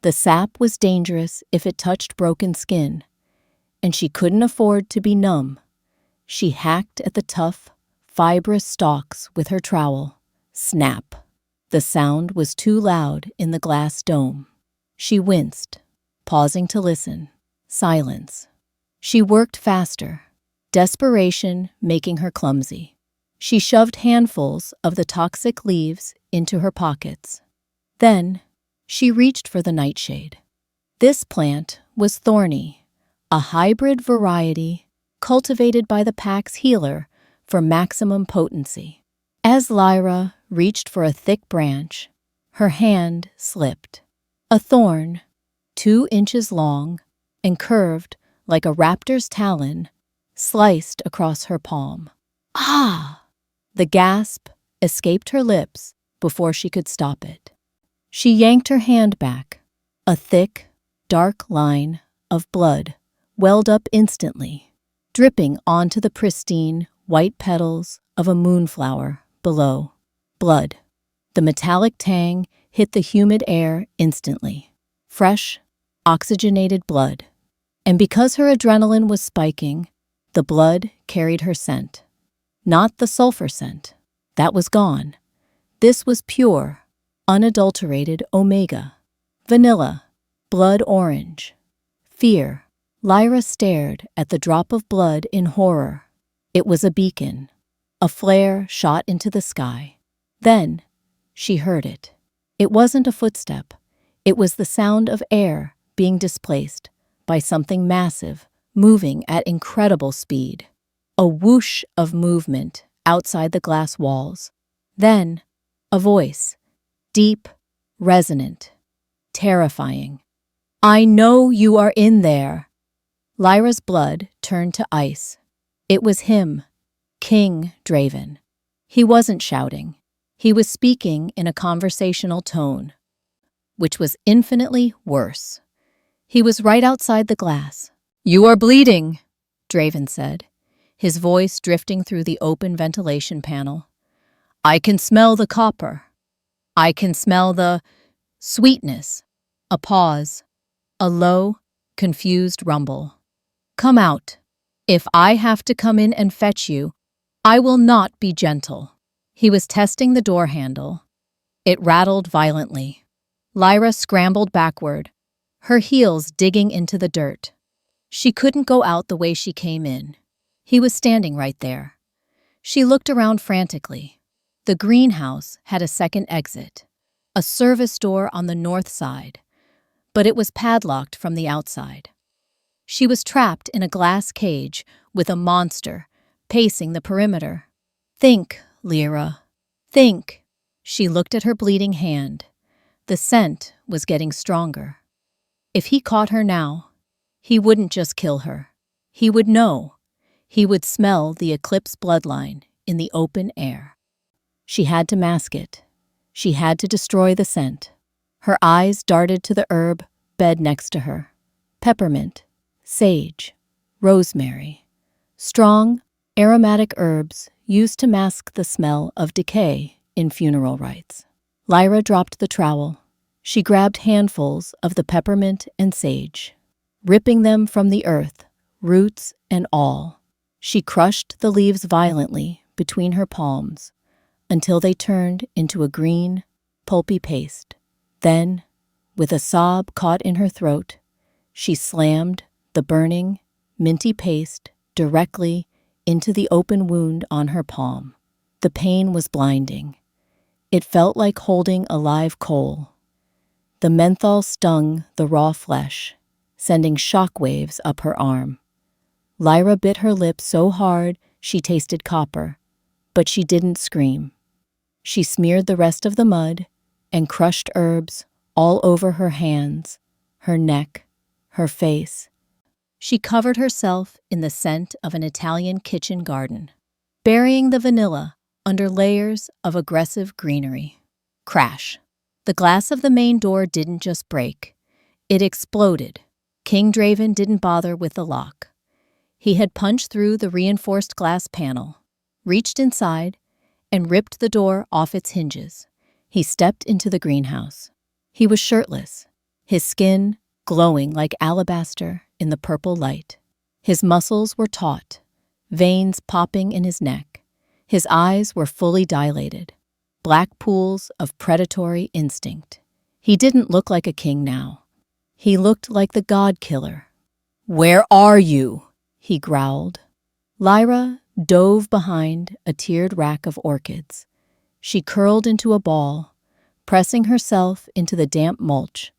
The sap was dangerous if it touched broken skin, and she couldn't afford to be numb. She hacked at the tough, fibrous stalks with her trowel. Snap! The sound was too loud in the glass dome. She winced, pausing to listen. Silence. She worked faster, desperation making her clumsy. She shoved handfuls of the toxic leaves into her pockets. Then, she reached for the nightshade. This plant was thorny, a hybrid variety cultivated by the pack's healer for maximum potency. As Lyra reached for a thick branch, her hand slipped. A thorn, 2 inches long and curved like a raptor's talon, sliced across her palm. Ah! The gasp escaped her lips before she could stop it. She yanked her hand back. A thick, dark line of blood welled up instantly, dripping onto the pristine, white petals of a moonflower below. Blood. The metallic tang hit the humid air instantly. Fresh, oxygenated blood. And because her adrenaline was spiking, the blood carried her scent. Not the sulfur scent. That was gone. This was pure, unadulterated omega. Vanilla. Blood orange. Fear. Lyra stared at the drop of blood in horror. It was a beacon. A flare shot into the sky. Then, she heard it. It wasn't a footstep. It was the sound of air being displaced by something massive, moving at incredible speed. A whoosh of movement outside the glass walls. Then, a voice. Deep, resonant, terrifying. "I know you are in there." Lyra's blood turned to ice. It was him, King Draven. He wasn't shouting. He was speaking in a conversational tone, which was infinitely worse. He was right outside the glass. "You are bleeding," Draven said, his voice drifting through the open ventilation panel. "I can smell the copper. I can smell the sweetness." A pause. A low, confused rumble. "Come out. If I have to come in and fetch you, I will not be gentle." He was testing the door handle. It rattled violently. Lyra scrambled backward, her heels digging into the dirt. She couldn't go out the way she came in. He was standing right there. She looked around frantically. The greenhouse had a second exit, a service door on the north side, but it was padlocked from the outside. She was trapped in a glass cage with a monster pacing the perimeter. "Think, Lyra. Think." She looked at her bleeding hand. The scent was getting stronger. If he caught her now, he wouldn't just kill her. He would know. He would smell the Eclipse bloodline in the open air. She had to mask it. She had to destroy the scent. Her eyes darted to the herb bed next to her. Peppermint, sage, rosemary. Strong, aromatic herbs used to mask the smell of decay in funeral rites. Lyra dropped the trowel. She grabbed handfuls of the peppermint and sage, ripping them from the earth, roots and all. She crushed the leaves violently between her palms until they turned into a green, pulpy paste. Then, with a sob caught in her throat, she slammed the burning, minty paste directly into the open wound on her palm. The pain was blinding. It felt like holding a live coal. The menthol stung the raw flesh, sending shockwaves up her arm. Lyra bit her lip so hard she tasted copper, but she didn't scream. She smeared the rest of the mud and crushed herbs all over her hands, her neck, her face. She covered herself in the scent of an Italian kitchen garden, burying the vanilla under layers of aggressive greenery. Crash. The glass of the main door didn't just break. It exploded. King Draven didn't bother with the lock. He had punched through the reinforced glass panel, reached inside, and ripped the door off its hinges. He stepped into the greenhouse. He was shirtless, his skin glowing like alabaster in the purple light. His muscles were taut, veins popping in his neck. His eyes were fully dilated, black pools of predatory instinct. He didn't look like a king now. He looked like the god killer. "Where are you?" he growled. Lyra dove behind a tiered rack of orchids. She curled into a ball, pressing herself into the damp mulch,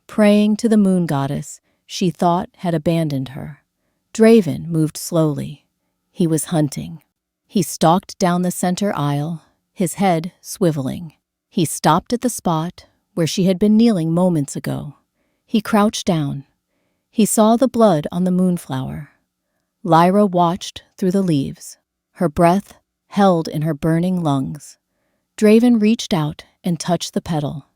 praying to the moon goddess she thought had abandoned her. Draven moved slowly. He was hunting. He stalked down the center aisle, his head swiveling. He stopped at the spot where she had been kneeling moments ago. He crouched down. He saw the blood on the moonflower. Lyra watched through the leaves, her breath held in her burning lungs. Draven reached out and touched the petal.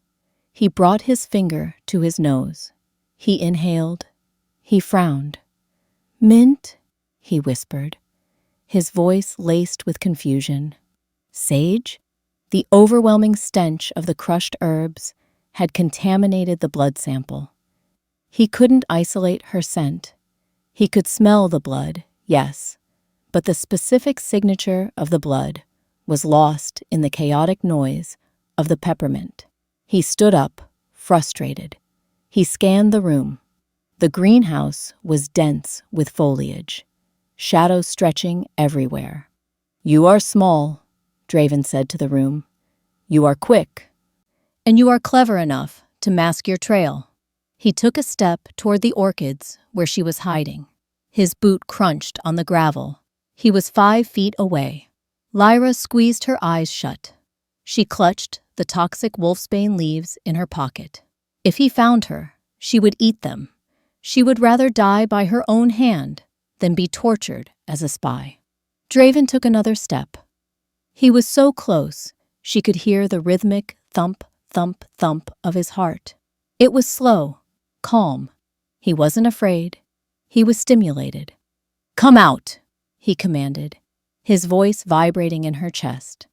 He brought his finger to his nose. He inhaled. He frowned. "Mint?" he whispered, his voice laced with confusion. Sage? The overwhelming stench of the crushed herbs had contaminated the blood sample. He couldn't isolate her scent. He could smell the blood, yes, but the specific signature of the blood was lost in the chaotic noise of the peppermint. He stood up, frustrated. He scanned the room. The greenhouse was dense with foliage, shadows stretching everywhere. "You are small," Draven said to the room. "You are quick. And you are clever enough to mask your trail." He took a step toward the orchids where she was hiding. His boot crunched on the gravel. He was 5 feet away. Lyra squeezed her eyes shut. She clutched the toxic wolfsbane leaves in her pocket. If he found her, she would eat them. She would rather die by her own hand than be tortured as a spy. Draven took another step. He was so close, she could hear the rhythmic thump, thump, thump of his heart. It was slow, calm. He wasn't afraid. He was stimulated. "Come out," he commanded, his voice vibrating in her chest.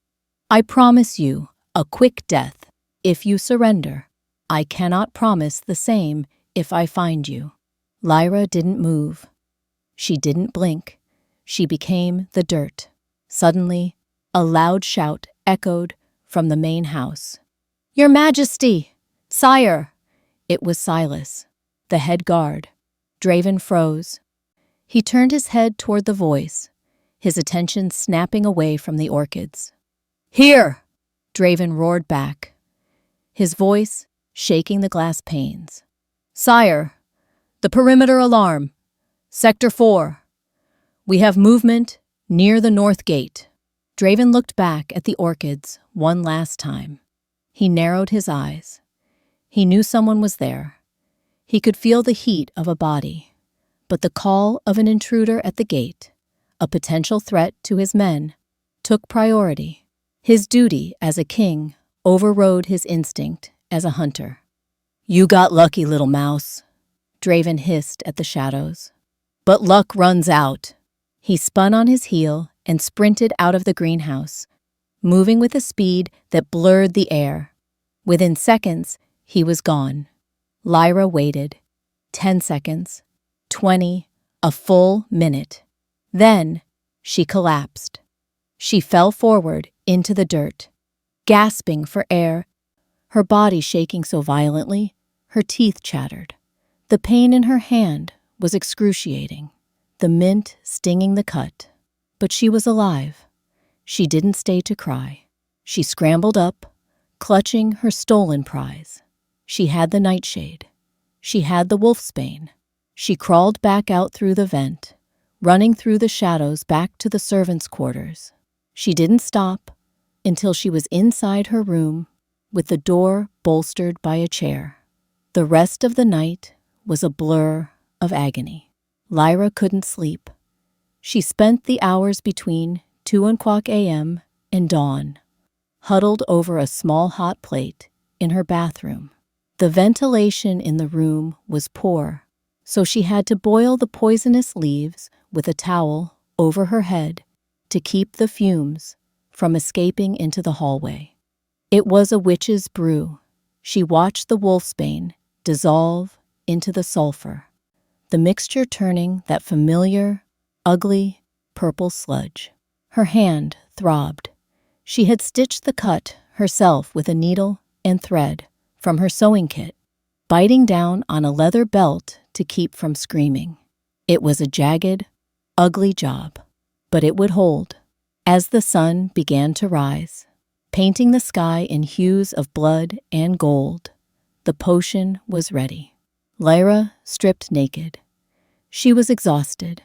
"I promise you a quick death if you surrender. I cannot promise the same if I find you." Lyra didn't move. She didn't blink. She became the dirt. Suddenly, a loud shout echoed from the main house. "Your Majesty! Sire!" It was Silas, the head guard. Draven froze. He turned his head toward the voice, his attention snapping away from the orchids. "Here!" Draven roared back, his voice shaking the glass panes. "Sire, the perimeter alarm. Sector 4. We have movement near the north gate." Draven looked back at the orchids one last time. He narrowed his eyes. He knew someone was there. He could feel the heat of a body. But the call of an intruder at the gate, a potential threat to his men, took priority. His duty as a king overrode his instinct as a hunter. "You got lucky, little mouse," Draven hissed at the shadows. "But luck runs out." He spun on his heel and sprinted out of the greenhouse, moving with a speed that blurred the air. Within seconds, he was gone. Lyra waited. 10 seconds. 20. A full minute. Then, she collapsed. She fell forward into the dirt, gasping for air, her body shaking so violently, her teeth chattered. The pain in her hand was excruciating, the mint stinging the cut. But she was alive. She didn't stay to cry. She scrambled up, clutching her stolen prize. She had the nightshade. She had the wolfsbane. She crawled back out through the vent, running through the shadows back to the servants' quarters. She didn't stop, until she was inside her room with the door bolstered by a chair. The rest of the night was a blur of agony. Lyra couldn't sleep. She spent the hours between 2:00 a.m. and dawn, huddled over a small hot plate in her bathroom. The ventilation in the room was poor, so she had to boil the poisonous leaves with a towel over her head to keep the fumes from escaping into the hallway. It was a witch's brew. She watched the wolfsbane dissolve into the sulfur, the mixture turning that familiar, ugly, purple sludge. Her hand throbbed. She had stitched the cut herself with a needle and thread from her sewing kit, biting down on a leather belt to keep from screaming. It was a jagged, ugly job, but it would hold. As the sun began to rise, painting the sky in hues of blood and gold, the potion was ready. Lyra stripped naked. She was exhausted.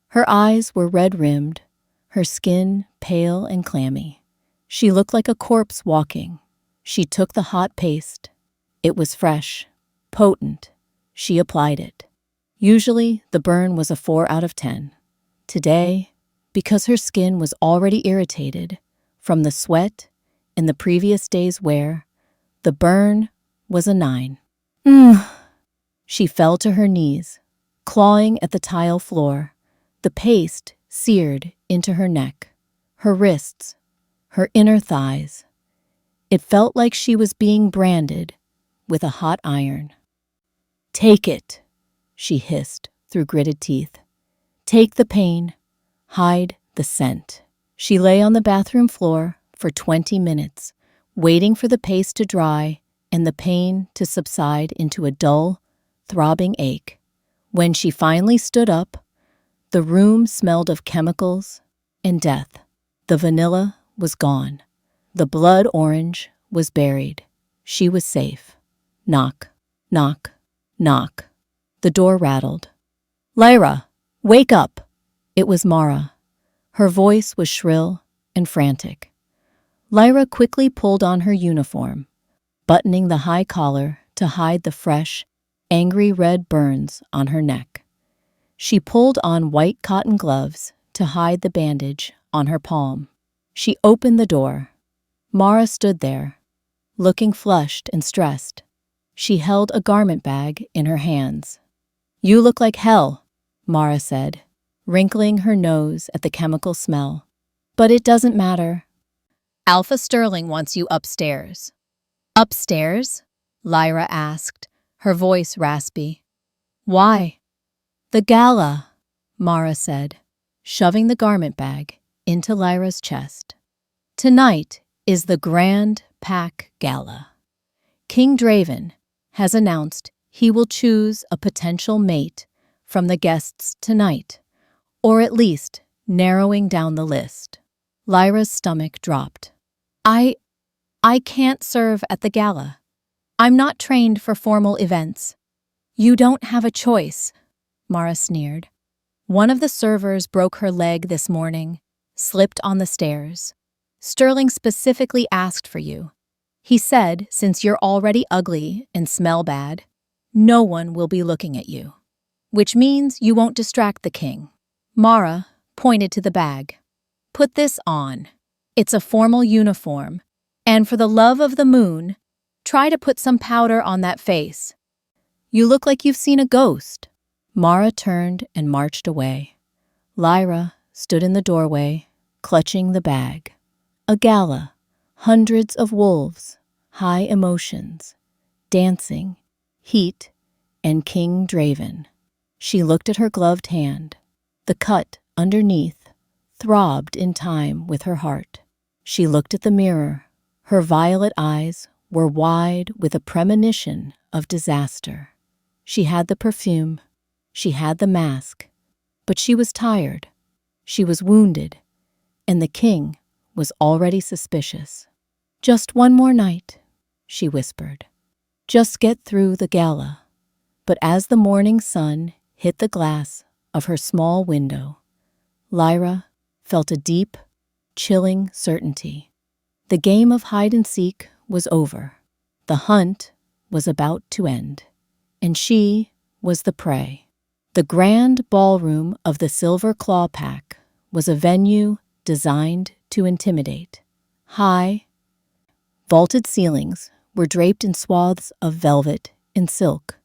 Her eyes were red-rimmed, her skin pale and clammy. She looked like a corpse walking. She took the hot paste. It was fresh, potent. She applied it. Usually, the burn was a 4 out of 10. Today, because her skin was already irritated from the sweat and the previous day's wear, the burn was a 9. She fell to her knees, clawing at the tile floor. The paste seared into her neck, her wrists, her inner thighs. It felt like she was being branded with a hot iron. "Take it," she hissed through gritted teeth. "Take the pain, hide the scent." She lay on the bathroom floor for 20 minutes, waiting for the paste to dry and the pain to subside into a dull, throbbing ache. When she finally stood up, the room smelled of chemicals and death. The vanilla was gone. The blood orange was buried. She was safe. Knock, knock, knock. The door rattled. "Lyra, wake up!" It was Mara. Her voice was shrill and frantic. Lyra quickly pulled on her uniform, buttoning the high collar to hide the fresh, angry red burns on her neck. She pulled on white cotton gloves to hide the bandage on her palm. She opened the door. Mara stood there, looking flushed and stressed. She held a garment bag in her hands. "You look like hell," Mara said, wrinkling her nose at the chemical smell. "But it doesn't matter. Alpha Sterling wants you upstairs." "Upstairs?" Lyra asked, her voice raspy. "Why?" "The gala," Mara said, shoving the garment bag into Lyra's chest. "Tonight is the Grand Pack Gala. King Draven has announced he will choose a potential mate from the guests tonight, or at least narrowing down the list." Lyra's stomach dropped. I can't serve at the gala. I'm not trained for formal events." "You don't have a choice," Mara sneered. "One of the servers broke her leg this morning, slipped on the stairs. Sterling specifically asked for you. He said since you're already ugly and smell bad, no one will be looking at you. Which means you won't distract the king." Mara pointed to the bag. "Put this on. It's a formal uniform. And for the love of the moon, try to put some powder on that face. You look like you've seen a ghost." Mara turned and marched away. Lyra stood in the doorway, clutching the bag. A gala, hundreds of wolves, high emotions, dancing, heat, and King Draven. She looked at her gloved hand. The cut underneath throbbed in time with her heart. She looked at the mirror. Her violet eyes were wide with a premonition of disaster. She had the perfume. She had the mask. But she was tired. She was wounded. And the king was already suspicious. "Just one more night," she whispered. "Just get through the gala." But as the morning sun hit the glass of her small window, Lyra felt a deep, chilling certainty. The game of hide-and-seek was over. The hunt was about to end, and she was the prey. The grand ballroom of the Silver Claw Pack was a venue designed to intimidate. High, vaulted ceilings were draped in swaths of velvet and silk,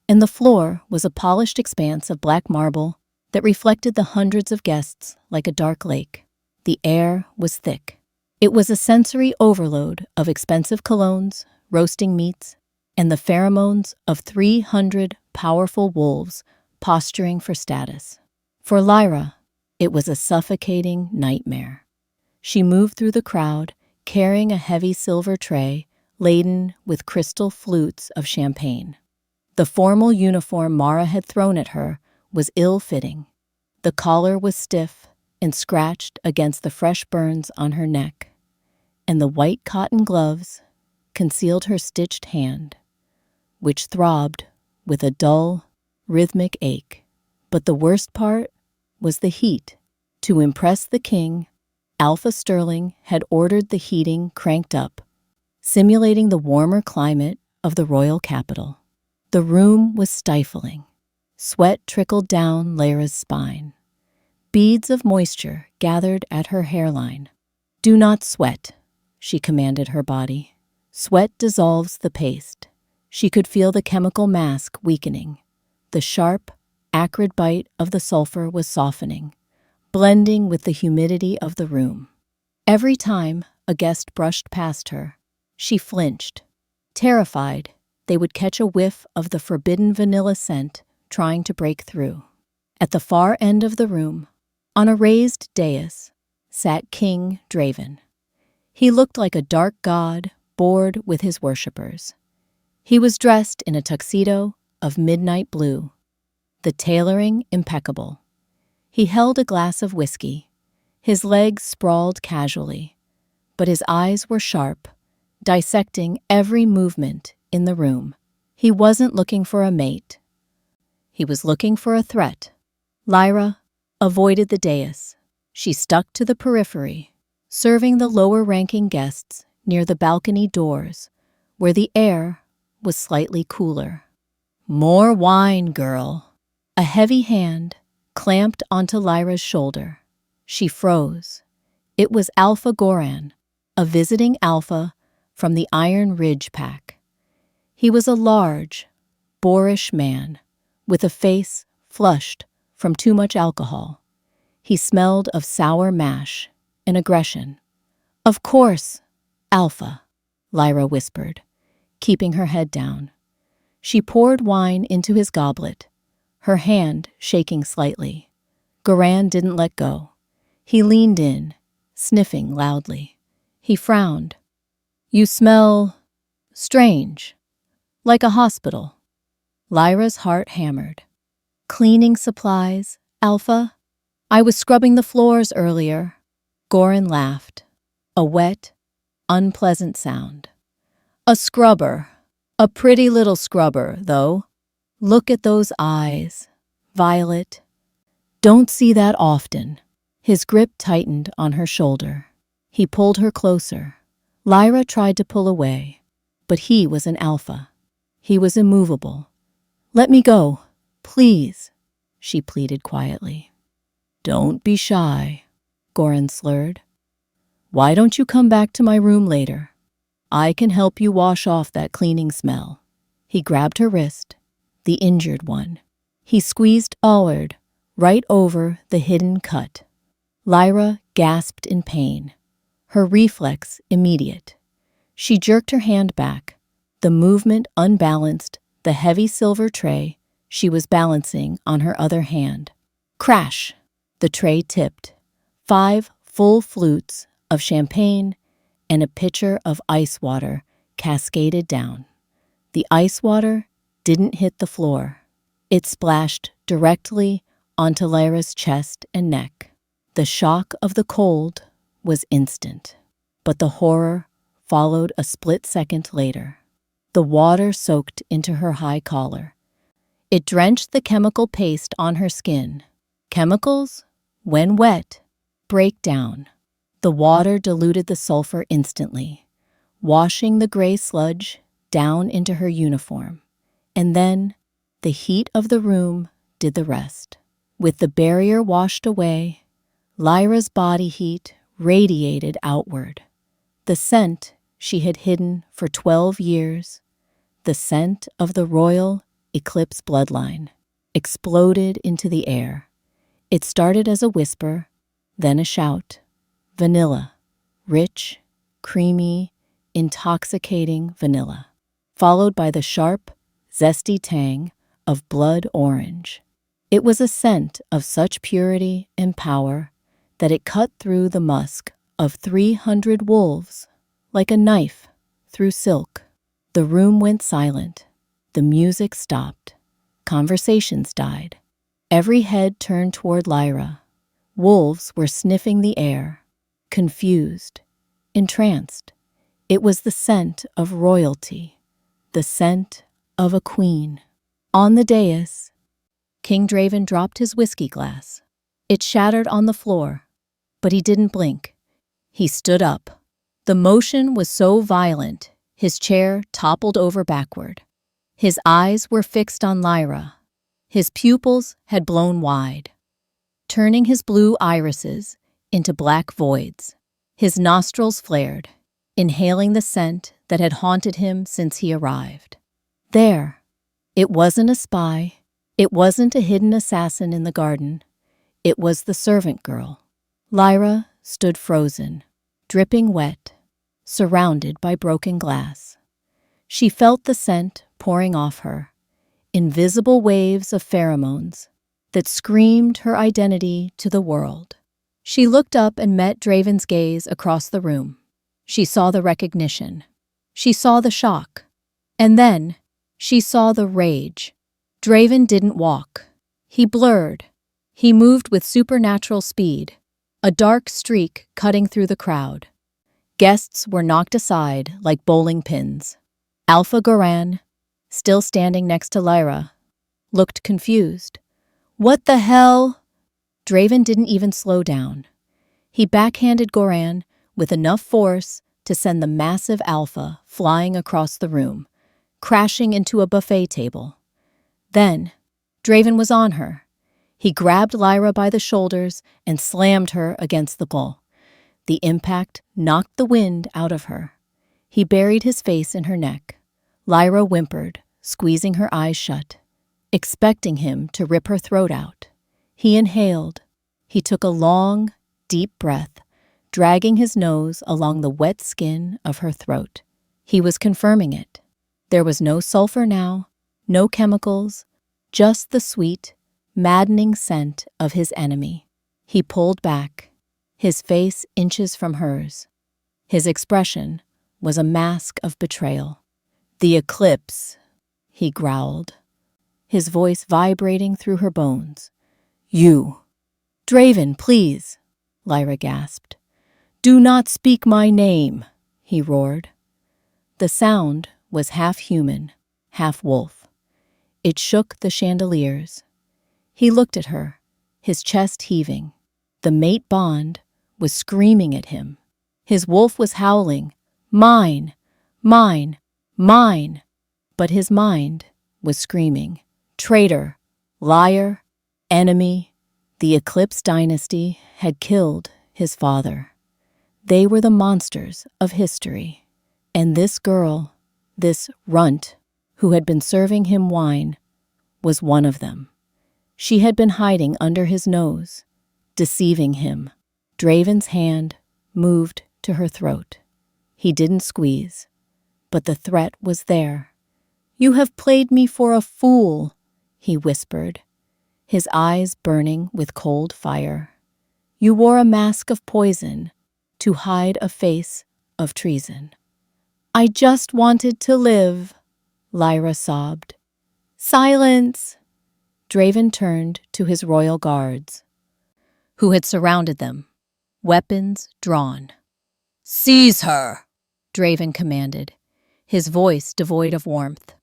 and the floor was a polished expanse of black marble that reflected the hundreds of guests like a dark lake. The air was thick. It was a sensory overload of expensive colognes, roasting meats, and the pheromones of 300 powerful wolves posturing for status. For Lyra, it was a suffocating nightmare. She moved through the crowd, carrying a heavy silver tray laden with crystal flutes of champagne. The formal uniform Mara had thrown at her was ill-fitting. The collar was stiff and scratched against the fresh burns on her neck, and the white cotton gloves concealed her stitched hand, which throbbed with a dull, rhythmic ache. But the worst part was the heat. To impress the king, Alpha Sterling had ordered the heating cranked up, simulating the warmer climate of the royal capital. The room was stifling. Sweat trickled down Lyra's spine. Beads of moisture gathered at her hairline. "Do not sweat," she commanded her body. Sweat dissolves the paste. She could feel the chemical mask weakening. The sharp, acrid bite of the sulfur was softening, blending with the humidity of the room. Every time a guest brushed past her, she flinched, terrified they would catch a whiff of the forbidden vanilla scent trying to break through. At the far end of the room, on a raised dais, sat King Draven. He looked like a dark god bored with his worshippers. He was dressed in a tuxedo of midnight blue, the tailoring impeccable. He held a glass of whiskey. His legs sprawled casually, but his eyes were sharp, dissecting every movement in the room. He wasn't looking for a mate. He was looking for a threat. Lyra avoided the dais. She stuck to the periphery, serving the lower-ranking guests near the balcony doors, where the air was slightly cooler. "More wine, girl." A heavy hand clamped onto Lyra's shoulder. She froze. It was Alpha Goran, a visiting alpha from the Iron Ridge Pack. He was a large, boorish man, with a face flushed from too much alcohol. He smelled of sour mash and aggression. "Of course, Alpha," Lyra whispered, keeping her head down. She poured wine into his goblet, her hand shaking slightly. Goran didn't let go. He leaned in, sniffing loudly. He frowned. "You smell strange, like a hospital." Lyra's heart hammered. "Cleaning supplies, Alpha? I was scrubbing the floors earlier." Goran laughed. A wet, unpleasant sound. "A scrubber. A pretty little scrubber, though. Look at those eyes. Violet. Don't see that often." His grip tightened on her shoulder. He pulled her closer. Lyra tried to pull away, but he was an alpha. He was immovable. "Let me go, please," she pleaded quietly. "Don't be shy," Goran slurred. "Why don't you come back to my room later? I can help you wash off that cleaning smell." He grabbed her wrist, the injured one. He squeezed outward, right over the hidden cut. Lyra gasped in pain, her reflex immediate. She jerked her hand back. The movement unbalanced the heavy silver tray she was balancing on her other hand. Crash! The tray tipped. 5 full flutes of champagne and a pitcher of ice water cascaded down. The ice water didn't hit the floor. It splashed directly onto Lyra's chest and neck. The shock of the cold was instant, but the horror followed a split second later. The water soaked into her high collar. It drenched the chemical paste on her skin. Chemicals, when wet, break down. The water diluted the sulfur instantly, washing the gray sludge down into her uniform. And then the heat of the room did the rest. With the barrier washed away, Lyra's body heat radiated outward. The scent she had hidden for 12 years, the scent of the royal Eclipse bloodline, exploded into the air. It started as a whisper, then a shout. Vanilla, rich, creamy, intoxicating vanilla, followed by the sharp, zesty tang of blood orange. It was a scent of such purity and power that it cut through the musk of 300 wolves like a knife through silk. The room went silent. The music stopped. Conversations died. Every head turned toward Lyra. Wolves were sniffing the air, confused, entranced. It was the scent of royalty, the scent of a queen. On the dais, King Draven dropped his whiskey glass. It shattered on the floor, but he didn't blink. He stood up. The motion was so violent, his chair toppled over backward. His eyes were fixed on Lyra. His pupils had blown wide, turning his blue irises into black voids. His nostrils flared, inhaling the scent that had haunted him since he arrived. There. It wasn't a spy. It wasn't a hidden assassin in the garden. It was the servant girl. Lyra stood frozen, dripping wet, surrounded by broken glass. She felt the scent pouring off her, invisible waves of pheromones that screamed her identity to the world. She looked up and met Draven's gaze across the room. She saw the recognition. She saw the shock. And then she saw the rage. Draven didn't walk. He blurred. He moved with supernatural speed, a dark streak cutting through the crowd. Guests were knocked aside like bowling pins. Alpha Goran, still standing next to Lyra, looked confused. What the hell? Draven didn't even slow down. He backhanded Goran with enough force to send the massive Alpha flying across the room, crashing into a buffet table. Then, Draven was on her. He grabbed Lyra by the shoulders and slammed her against the wall. The impact knocked the wind out of her. He buried his face in her neck. Lyra whimpered, squeezing her eyes shut, expecting him to rip her throat out. He inhaled. He took a long, deep breath, dragging his nose along the wet skin of her throat. He was confirming it. There was no sulfur now, no chemicals, just the sweet, maddening scent of his enemy. He pulled back, his face inches from hers. His expression was a mask of betrayal. "The eclipse," he growled, his voice vibrating through her bones. "You." "Draven, please," Lyra gasped. "Do not speak my name," he roared. The sound was half human, half wolf. It shook the chandeliers. He looked at her, his chest heaving. The mate bond was screaming at him. His wolf was howling, "Mine, mine, mine." But his mind was screaming, "Traitor, liar, enemy." The Eclipse dynasty had killed his father. They were the monsters of history. And this girl, this runt, who had been serving him wine, was one of them. She had been hiding under his nose, deceiving him. Draven's hand moved to her throat. He didn't squeeze, but the threat was there. "You have played me for a fool," he whispered, his eyes burning with cold fire. "You wore a mask of poison to hide a face of treason." "I just wanted to live," Lyra sobbed. "Silence!" Draven turned to his royal guards, who had surrounded them, weapons drawn. "Seize her!" Draven commanded, his voice devoid of warmth.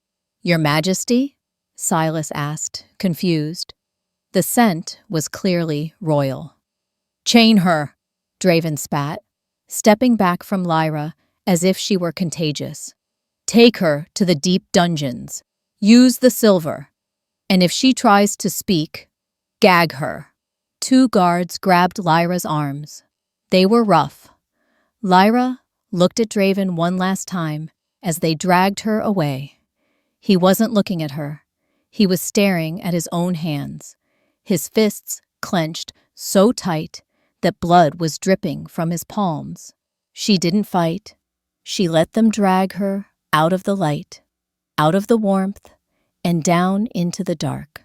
"Your Majesty?" Silas asked, confused. The scent was clearly royal. "Chain her!" Draven spat, stepping back from Lyra as if she were contagious. "Take her to the deep dungeons. Use the silver. And if she tries to speak, gag her." Two guards grabbed Lyra's arms. They were rough. Lyra looked at Draven one last time as they dragged her away. He wasn't looking at her. He was staring at his own hands, his fists clenched so tight that blood was dripping from his palms. She didn't fight. She let them drag her out of the light, out of the warmth, and down into the dark.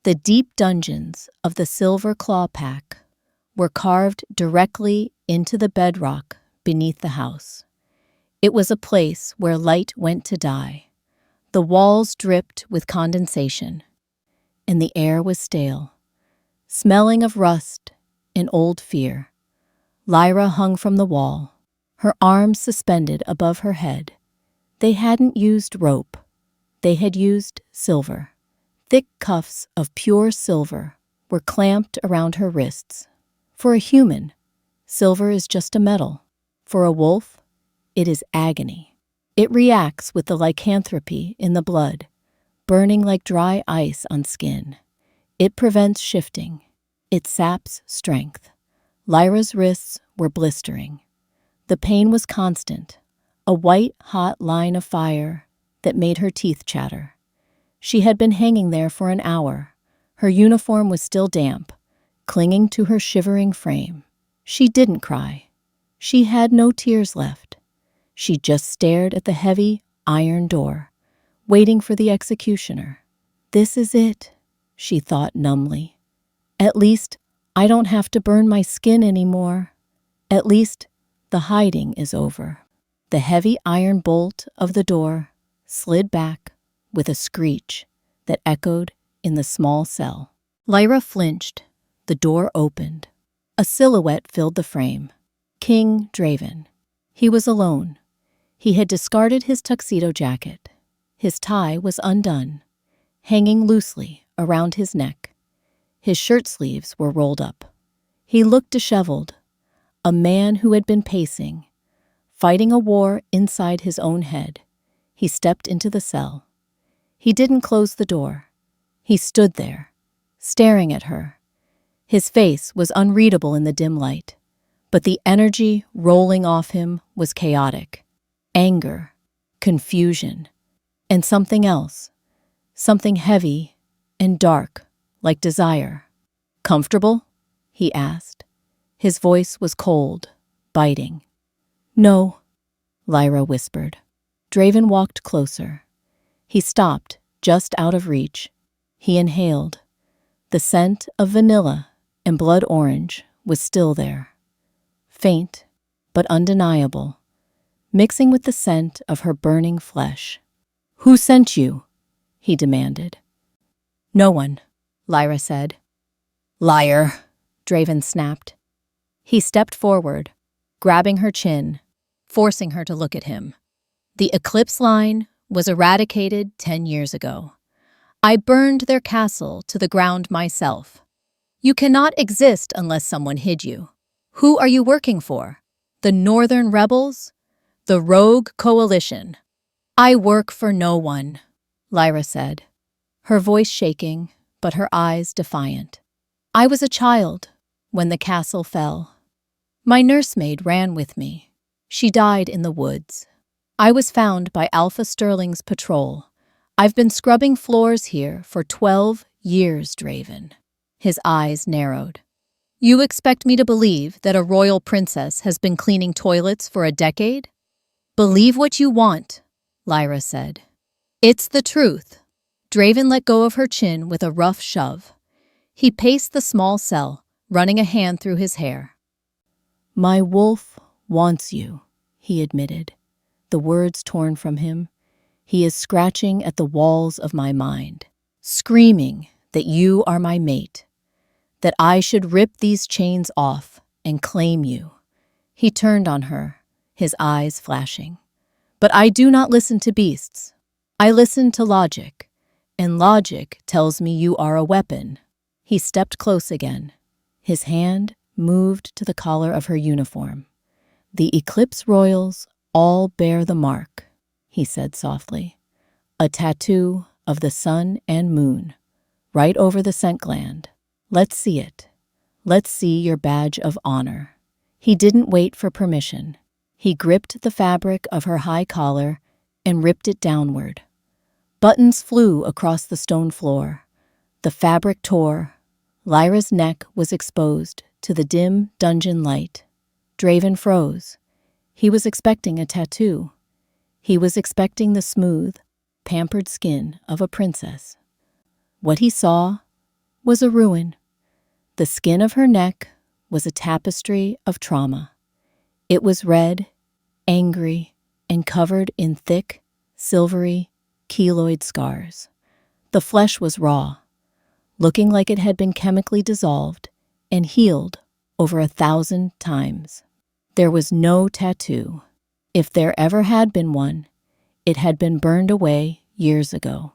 The deep dungeons of the Silver Claw Pack were carved directly into the bedrock beneath the house. It was a place where light went to die. The walls dripped with condensation, and the air was stale, smelling of rust and old fear. Lyra hung from the wall, her arms suspended above her head. They hadn't used rope. They had used silver. Thick cuffs of pure silver were clamped around her wrists. For a human, silver is just a metal. For a wolf, it is agony. It reacts with the lycanthropy in the blood, burning like dry ice on skin. It prevents shifting. It saps strength. Lyra's wrists were blistering. The pain was constant, a white-hot line of fire that made her teeth chatter. She had been hanging there for an hour. Her uniform was still damp, clinging to her shivering frame. She didn't cry. She had no tears left. She just stared at the heavy iron door, waiting for the executioner. "This is it," she thought numbly. "At least I don't have to burn my skin anymore. At least the hiding is over." The heavy iron bolt of the door slid back with a screech that echoed in the small cell. Lyra flinched. The door opened. A silhouette filled the frame. King Draven. He was alone. He had discarded his tuxedo jacket. His tie was undone, hanging loosely around his neck. His shirt sleeves were rolled up. He looked disheveled, a man who had been pacing, fighting a war inside his own head. He stepped into the cell. He didn't close the door. He stood there, staring at her. His face was unreadable in the dim light, but the energy rolling off him was chaotic. Anger, confusion, and something else, something heavy and dark, like desire. "Comfortable?" he asked. His voice was cold, biting. "No," Lyra whispered. Draven walked closer. He stopped, just out of reach. He inhaled. The scent of vanilla and blood orange was still there. Faint, but undeniable, mixing with the scent of her burning flesh. "Who sent you?" he demanded. "No one," Lyra said. "Liar," Draven snapped. He stepped forward, grabbing her chin, forcing her to look at him. "The eclipse line was eradicated 10 years ago. I burned their castle to the ground myself. You cannot exist unless someone hid you. Who are you working for? The Northern Rebels? The Rogue Coalition?" "I work for no one," Lyra said, her voice shaking, but her eyes defiant. "I was a child when the castle fell. My nursemaid ran with me. She died in the woods. I was found by Alpha Sterling's patrol. I've been scrubbing floors here for 12 years, Draven." His eyes narrowed. "You expect me to believe that a royal princess has been cleaning toilets for a decade?" "Believe what you want," Lyra said. "It's the truth." Draven let go of her chin with a rough shove. He paced the small cell, running a hand through his hair. "My wolf wants you," he admitted, the words torn from him. "He is scratching at the walls of my mind, screaming that you are my mate, that I should rip these chains off and claim you." He turned on her, his eyes flashing. "But I do not listen to beasts. I listen to logic, and logic tells me you are a weapon." He stepped close again. His hand moved to the collar of her uniform. "The Eclipse Royals all bear the mark," he said softly. "A tattoo of the sun and moon, right over the scent gland. Let's see it. Let's see your badge of honor." He didn't wait for permission. He gripped the fabric of her high collar and ripped it downward. Buttons flew across the stone floor. The fabric tore. Lyra's neck was exposed to the dim dungeon light. Draven froze. He was expecting a tattoo. He was expecting the smooth, pampered skin of a princess. What he saw was a ruin. The skin of her neck was a tapestry of trauma. It was red, angry, and covered in thick, silvery, keloid scars. The flesh was raw, looking like it had been chemically dissolved and healed over 1,000 times. There was no tattoo. If there ever had been one, it had been burned away years ago.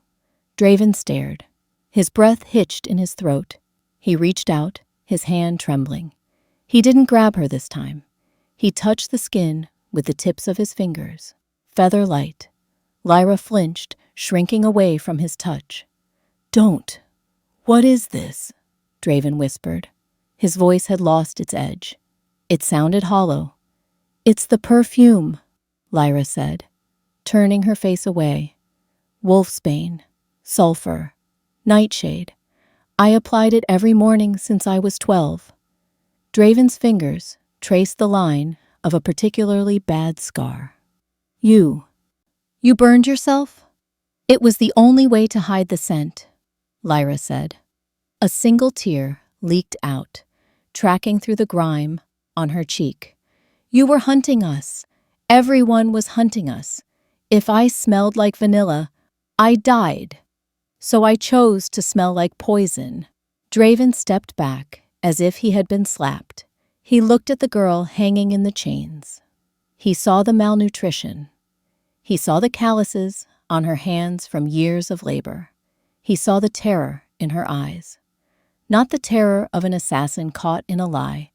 Draven stared. His breath hitched in his throat. He reached out, his hand trembling. He didn't grab her this time. He touched the skin with the tips of his fingers. Feather light. Lyra flinched, shrinking away from his touch. "Don't. What is this?" Draven whispered. His voice had lost its edge. It sounded hollow. "It's the perfume," Lyra said, turning her face away. "Wolfsbane, sulfur, nightshade. I applied it every morning since I was 12. Draven's fingers traced the line of a particularly bad scar. You burned yourself?" "It was the only way to hide the scent," Lyra said. A single tear leaked out, tracking through the grime on her cheek. "You were hunting us. Everyone was hunting us. If I smelled like vanilla, I died. So I chose to smell like poison." Draven stepped back as if he had been slapped. He looked at the girl hanging in the chains. He saw the malnutrition. He saw the calluses on her hands from years of labor. He saw the terror in her eyes. Not the terror of an assassin caught in a lie,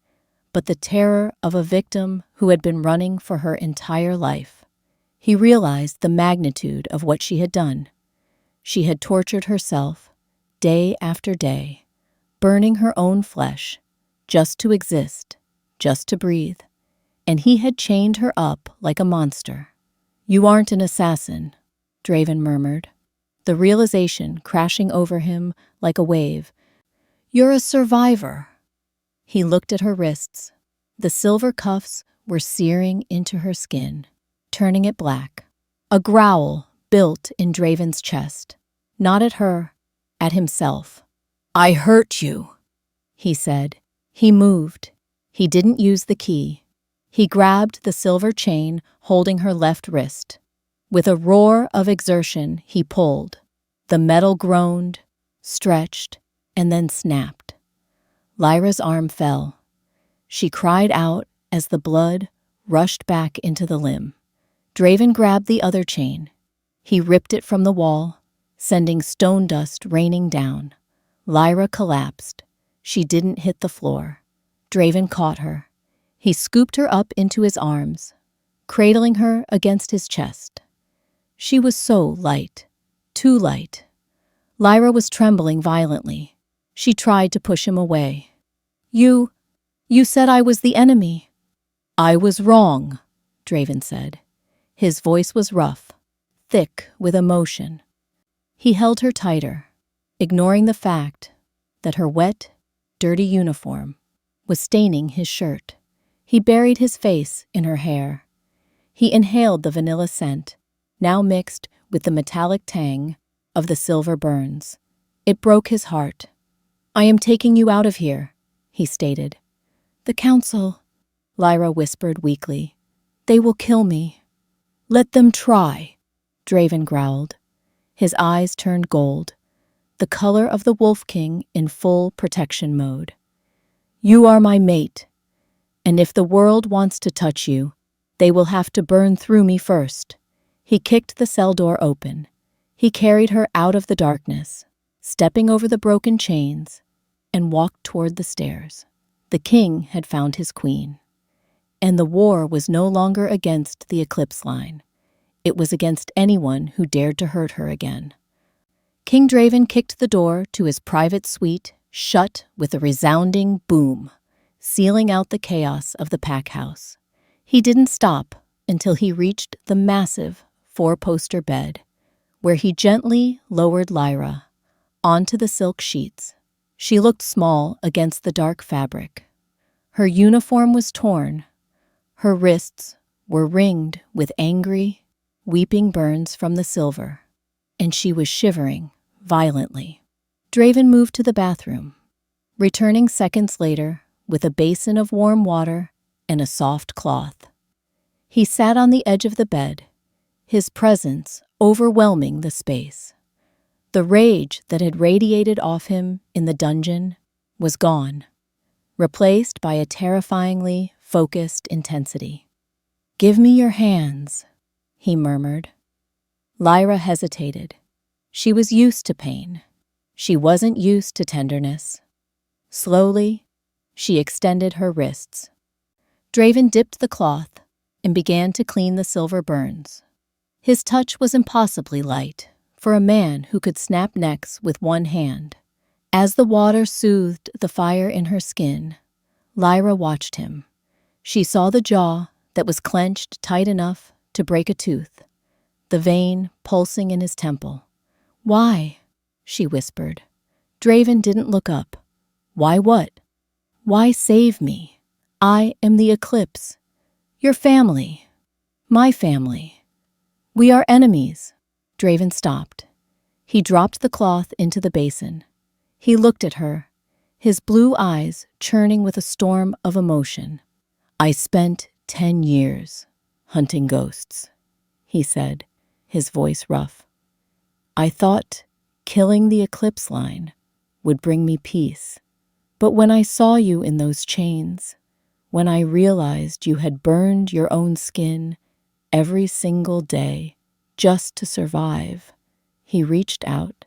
but the terror of a victim who had been running for her entire life. He realized the magnitude of what she had done. She had tortured herself, day after day, burning her own flesh, just to exist, just to breathe. And he had chained her up like a monster. "You aren't an assassin," Draven murmured, the realization crashing over him like a wave. "You're a survivor." He looked at her wrists. The silver cuffs were searing into her skin, turning it black. A growl built in Draven's chest, not at her, at himself. "I hurt you," he said. He moved. He didn't use the key. He grabbed the silver chain holding her left wrist. With a roar of exertion, he pulled. The metal groaned, stretched, and then snapped. Lyra's arm fell. She cried out as the blood rushed back into the limb. Draven grabbed the other chain. He ripped it from the wall, sending stone dust raining down. Lyra collapsed. She didn't hit the floor. Draven caught her. He scooped her up into his arms, cradling her against his chest. She was so light, too light. Lyra was trembling violently. She tried to push him away. You said I was the enemy." "I was wrong," Draven said. His voice was rough, thick with emotion. He held her tighter, ignoring the fact that her wet, dirty uniform was staining his shirt. He buried his face in her hair. He inhaled the vanilla scent, now mixed with the metallic tang of the silver burns. It broke his heart. "I am taking you out of here," he stated. "The council," Lyra whispered weakly. "They will kill me." "Let them try," Draven growled. His eyes turned gold, the color of the Wolf King in full protection mode. "You are my mate, and if the world wants to touch you, they will have to burn through me first." He kicked the cell door open. He carried her out of the darkness, stepping over the broken chains, and walked toward the stairs. The king had found his queen. And the war was no longer against the Eclipse Line. It was against anyone who dared to hurt her again. King Draven kicked the door to his private suite shut with a resounding boom, sealing out the chaos of the pack house. He didn't stop until he reached the massive four-poster bed, where he gently lowered Lyra onto the silk sheets. She looked small against the dark fabric. Her uniform was torn. Her wrists were ringed with angry, weeping burns from the silver, and she was shivering violently. Draven moved to the bathroom, returning seconds later with a basin of warm water and a soft cloth. He sat on the edge of the bed, his presence overwhelming the space. The rage that had radiated off him in the dungeon was gone, replaced by a terrifyingly focused intensity. "Give me your hands," he murmured. Lyra hesitated. She was used to pain. She wasn't used to tenderness. Slowly, she extended her wrists. Draven dipped the cloth and began to clean the silver burns. His touch was impossibly light for a man who could snap necks with one hand. As the water soothed the fire in her skin, Lyra watched him. She saw the jaw that was clenched tight enough to break a tooth, the vein pulsing in his temple. "Why?" she whispered. Draven didn't look up. "Why what?" "Why save me? I am the Eclipse. Your family. My family. We are enemies." Draven stopped. He dropped the cloth into the basin. He looked at her, his blue eyes churning with a storm of emotion. "I spent 10 years hunting ghosts," he said, his voice rough. "I thought killing the Eclipse Line would bring me peace. But when I saw you in those chains, when I realized you had burned your own skin every single day just to survive," he reached out,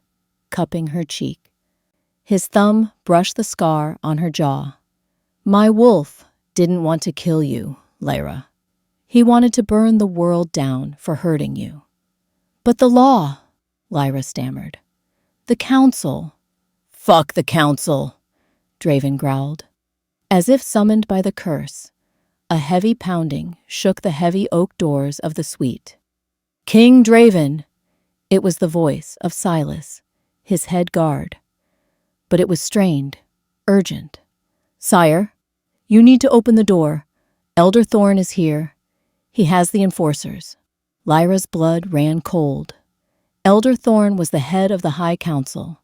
cupping her cheek. His thumb brushed the scar on her jaw. "My wolf didn't want to kill you, Lyra. He wanted to burn the world down for hurting you." "But the law," Lyra stammered. "The council." "Fuck the council," Draven growled. As if summoned by the curse, a heavy pounding shook the heavy oak doors of the suite. "King Draven!" It was the voice of Silas, his head guard. But it was strained, urgent. "Sire, you need to open the door. Elder Thorn is here. He has the enforcers." Lyra's blood ran cold. Elder Thorn was the head of the High Council,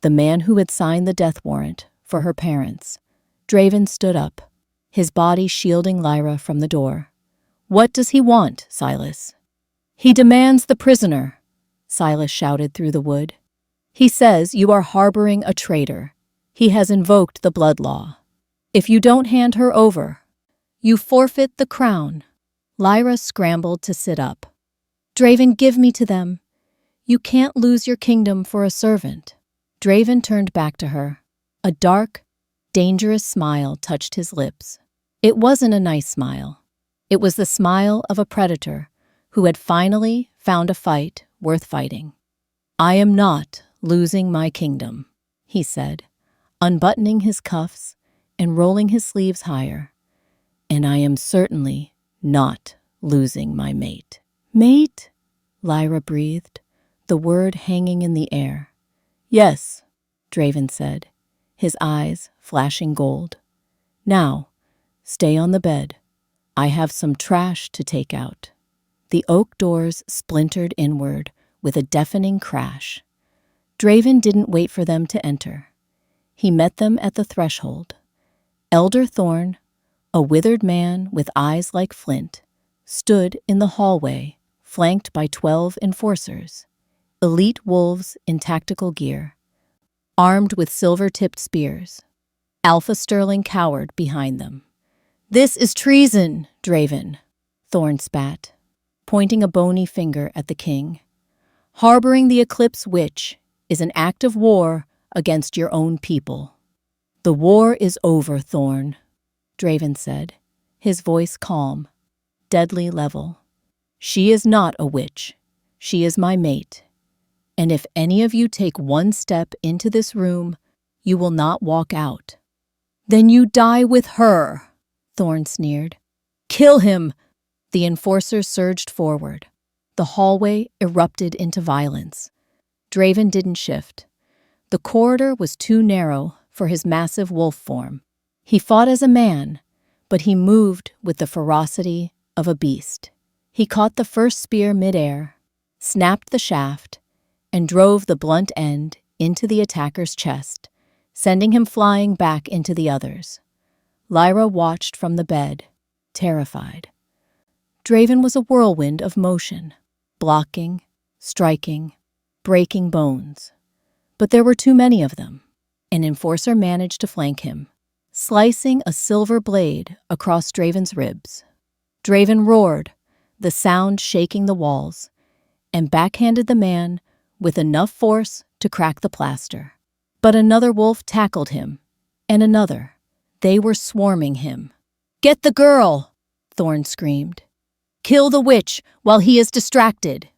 the man who had signed the death warrant for her parents. Draven stood up, his body shielding Lyra from the door. "What does he want, Silas?" "He demands the prisoner," Silas shouted through the wood. "He says you are harboring a traitor. He has invoked the blood law. If you don't hand her over, you forfeit the crown." Lyra scrambled to sit up. "Draven, give me to them. You can't lose your kingdom for a servant." Draven turned back to her. A dark, dangerous smile touched his lips. It wasn't a nice smile. It was the smile of a predator who had finally found a fight worth fighting. "I am not losing my kingdom," he said, unbuttoning his cuffs and rolling his sleeves higher. "And I am certainly not losing my mate." "Mate?" Lyra breathed, the word hanging in the air. "Yes," Draven said, his eyes flashing gold. "Now, stay on the bed. I have some trash to take out." The oak doors splintered inward with a deafening crash. Draven didn't wait for them to enter. He met them at the threshold. Elder Thorn, a withered man with eyes like flint, stood in the hallway, flanked by 12 enforcers, elite wolves in tactical gear, armed with silver-tipped spears. Alpha Sterling cowered behind them. "This is treason, Draven," Thorn spat, pointing a bony finger at the king. "Harboring the Eclipse Witch is an act of war against your own people." "The war is over, Thorn," Draven said, his voice calm, deadly level. "She is not a witch. She is my mate. And if any of you take one step into this room, you will not walk out." "Then you die with her," Thorn sneered. "Kill him!" The enforcers surged forward. The hallway erupted into violence. Draven didn't shift. The corridor was too narrow for his massive wolf form. He fought as a man, but he moved with the ferocity of a beast. He caught the first spear midair, snapped the shaft, and drove the blunt end into the attacker's chest, sending him flying back into the others. Lyra watched from the bed, terrified. Draven was a whirlwind of motion, blocking, striking, breaking bones. But there were too many of them. An enforcer managed to flank him, slicing a silver blade across Draven's ribs. Draven roared, the sound shaking the walls, and backhanded the man with enough force to crack the plaster. But another wolf tackled him, and another. They were swarming him. "Get the girl!" Thorn screamed. "Kill the witch while he is distracted!"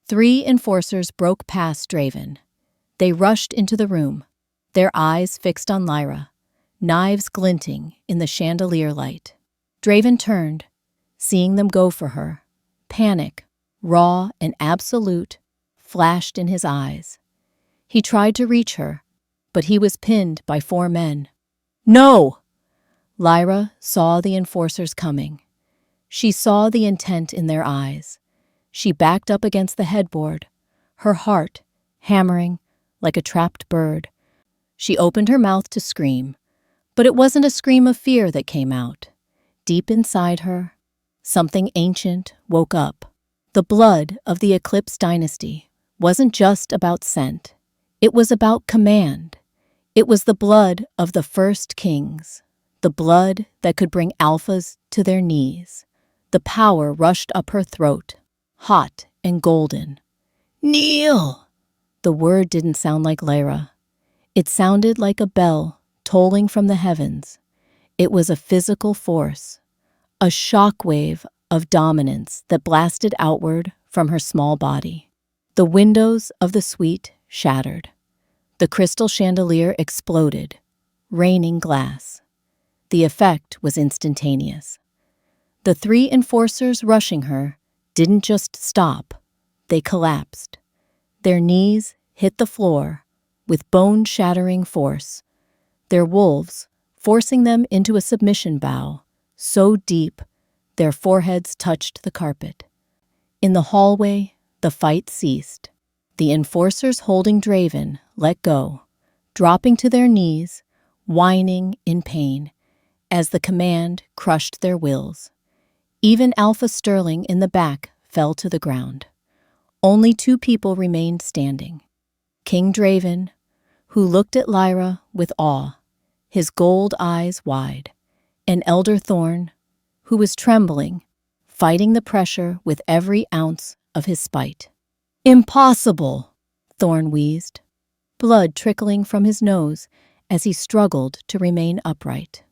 3 enforcers broke past Draven. They rushed into the room, their eyes fixed on Lyra, knives glinting in the chandelier light. Draven turned, seeing them go for her. Panic, raw and absolute, flashed in his eyes. He tried to reach her, but he was pinned by 4 men. "No!" Lyra saw the enforcers coming. She saw the intent in their eyes. She backed up against the headboard, her heart hammering like a trapped bird. She opened her mouth to scream, but it wasn't a scream of fear that came out. Deep inside her, something ancient woke up. The blood of the Eclipse dynasty wasn't just about scent. It was about command. It was the blood of the first kings, the blood that could bring alphas to their knees. The power rushed up her throat, hot and golden. "Kneel!" The word didn't sound like Lyra. It sounded like a bell tolling from the heavens. It was a physical force, a shockwave of dominance that blasted outward from her small body. The windows of the suite shattered. The crystal chandelier exploded, raining glass. The effect was instantaneous. The 3 enforcers rushing her didn't just stop, they collapsed. Their knees hit the floor with bone-shattering force, their wolves forcing them into a submission bow, so deep their foreheads touched the carpet. In the hallway, the fight ceased. The enforcers holding Draven let go, dropping to their knees, whining in pain, as the command crushed their wills. Even Alpha Sterling in the back fell to the ground. Only 2 people remained standing. King Draven, who looked at Lyra with awe, his gold eyes wide, and Elder Thorn, who was trembling, fighting the pressure with every ounce of his spite. "Impossible!" Thorn wheezed, blood trickling from his nose as he struggled to remain upright.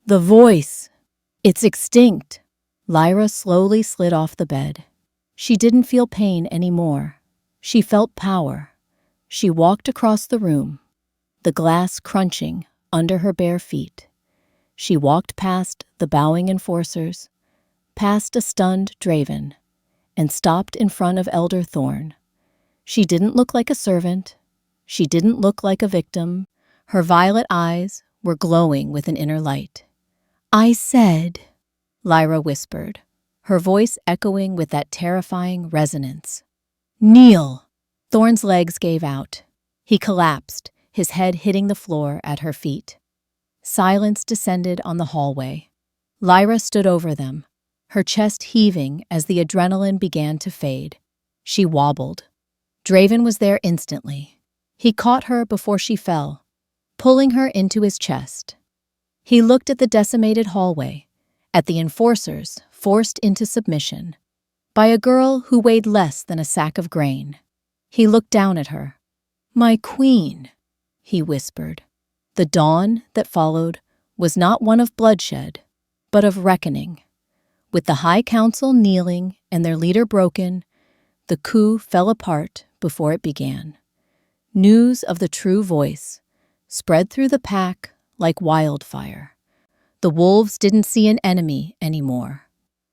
"The voice! It's extinct!" Lyra slowly slid off the bed. She didn't feel pain anymore. She felt power. She walked across the room, the glass crunching under her bare feet. She walked past the bowing enforcers, past a stunned Draven, and stopped in front of Elder Thorn. She didn't look like a servant. She didn't look like a victim. Her violet eyes were glowing with an inner light. "I said," Lyra whispered, her voice echoing with that terrifying resonance. "Kneel!" Thorn's legs gave out. He collapsed, his head hitting the floor at her feet. Silence descended on the hallway. Lyra stood over them, her chest heaving as the adrenaline began to fade. She wobbled. Draven was there instantly. He caught her before she fell, pulling her into his chest. He looked at the decimated hallway, at the enforcers forced into submission by a girl who weighed less than a sack of grain. He looked down at her. "My queen," he whispered. The dawn that followed was not one of bloodshed, but of reckoning. With the High Council kneeling and their leader broken, the coup fell apart before it began. News of the true voice spread through the pack like wildfire. The wolves didn't see an enemy anymore.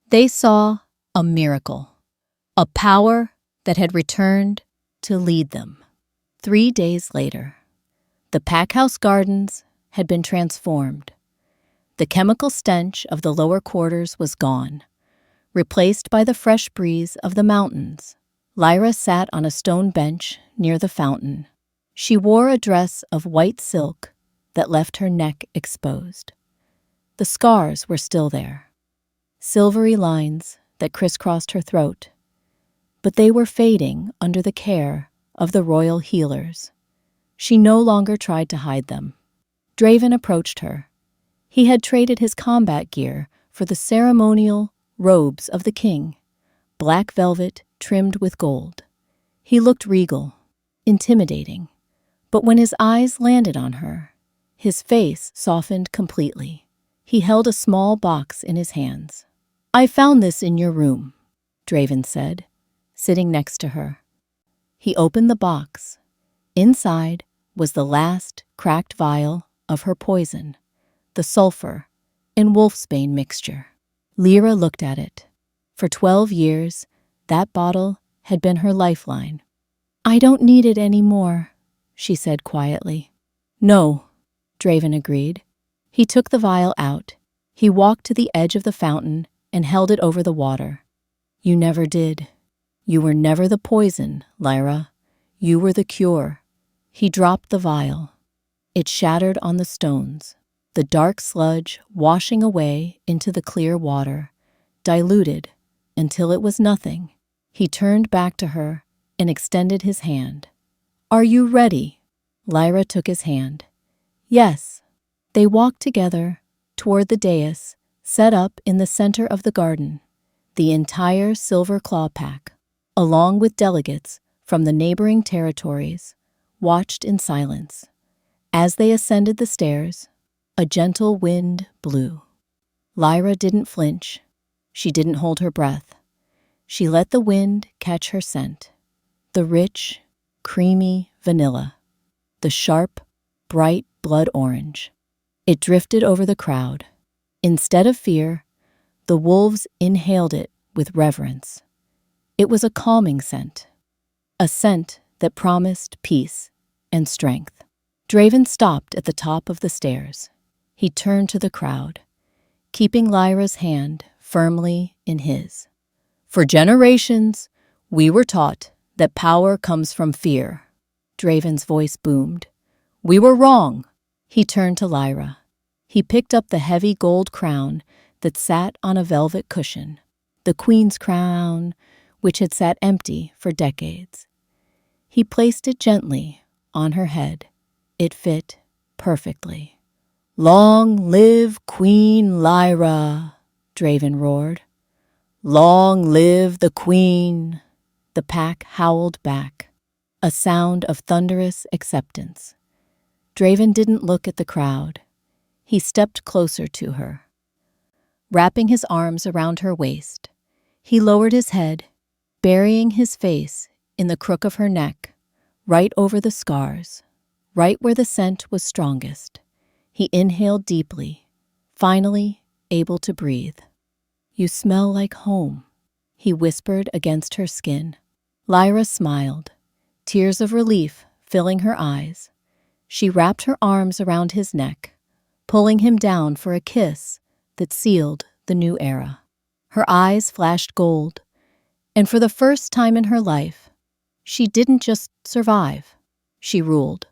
They saw a miracle, a power that had returned to lead them. 3 days later, the packhouse gardens had been transformed. The chemical stench of the lower quarters was gone, replaced by the fresh breeze of the mountains. Lyra sat on a stone bench near the fountain. She wore a dress of white silk that left her neck exposed. The scars were still there, silvery lines that crisscrossed her throat, but they were fading under the care of the royal healers. She no longer tried to hide them. Draven approached her. He had traded his combat gear for the ceremonial robes of the king, black velvet trimmed with gold. He looked regal, intimidating, but when his eyes landed on her, his face softened completely. He held a small box in his hands. "I found this in your room," Draven said, sitting next to her. He opened the box. Inside was the last cracked vial of her poison, the sulfur and wolfsbane mixture. Lyra looked at it. For 12 years, that bottle had been her lifeline. "I don't need it anymore," she said quietly. "No," Draven agreed. He took the vial out. He walked to the edge of the fountain and held it over the water. "You never did. You were never the poison, Lyra. You were the cure." He dropped the vial. It shattered on the stones, the dark sludge washing away into the clear water, diluted until it was nothing. He turned back to her and extended his hand. "Are you ready?" Lyra took his hand. "Yes." They walked together toward the dais set up in the center of the garden. The entire Silver Claw pack, along with delegates from the neighboring territories, watched in silence. As they ascended the stairs, a gentle wind blew. Lyra didn't flinch. She didn't hold her breath. She let the wind catch her scent. The rich, creamy vanilla. The sharp, bright blood orange. It drifted over the crowd. Instead of fear, the wolves inhaled it with reverence. It was a calming scent. A scent that promised peace and strength. Draven stopped at the top of the stairs. He turned to the crowd, keeping Lyra's hand firmly in his. "For generations, we were taught that power comes from fear." Draven's voice boomed. "We were wrong." He turned to Lyra. He picked up the heavy gold crown that sat on a velvet cushion, the queen's crown, which had sat empty for decades. He placed it gently on her head. It fit perfectly. "Long live Queen Lyra," Draven roared. "Long live the queen," the pack howled back, a sound of thunderous acceptance. Draven didn't look at the crowd. He stepped closer to her. Wrapping his arms around her waist, he lowered his head, burying his face in the crook of her neck, right over the scars, right where the scent was strongest. He inhaled deeply, finally able to breathe. "You smell like home," he whispered against her skin. Lyra smiled, tears of relief filling her eyes. She wrapped her arms around his neck, pulling him down for a kiss that sealed the new era. Her eyes flashed gold, and for the first time in her life, she didn't just survive, she ruled.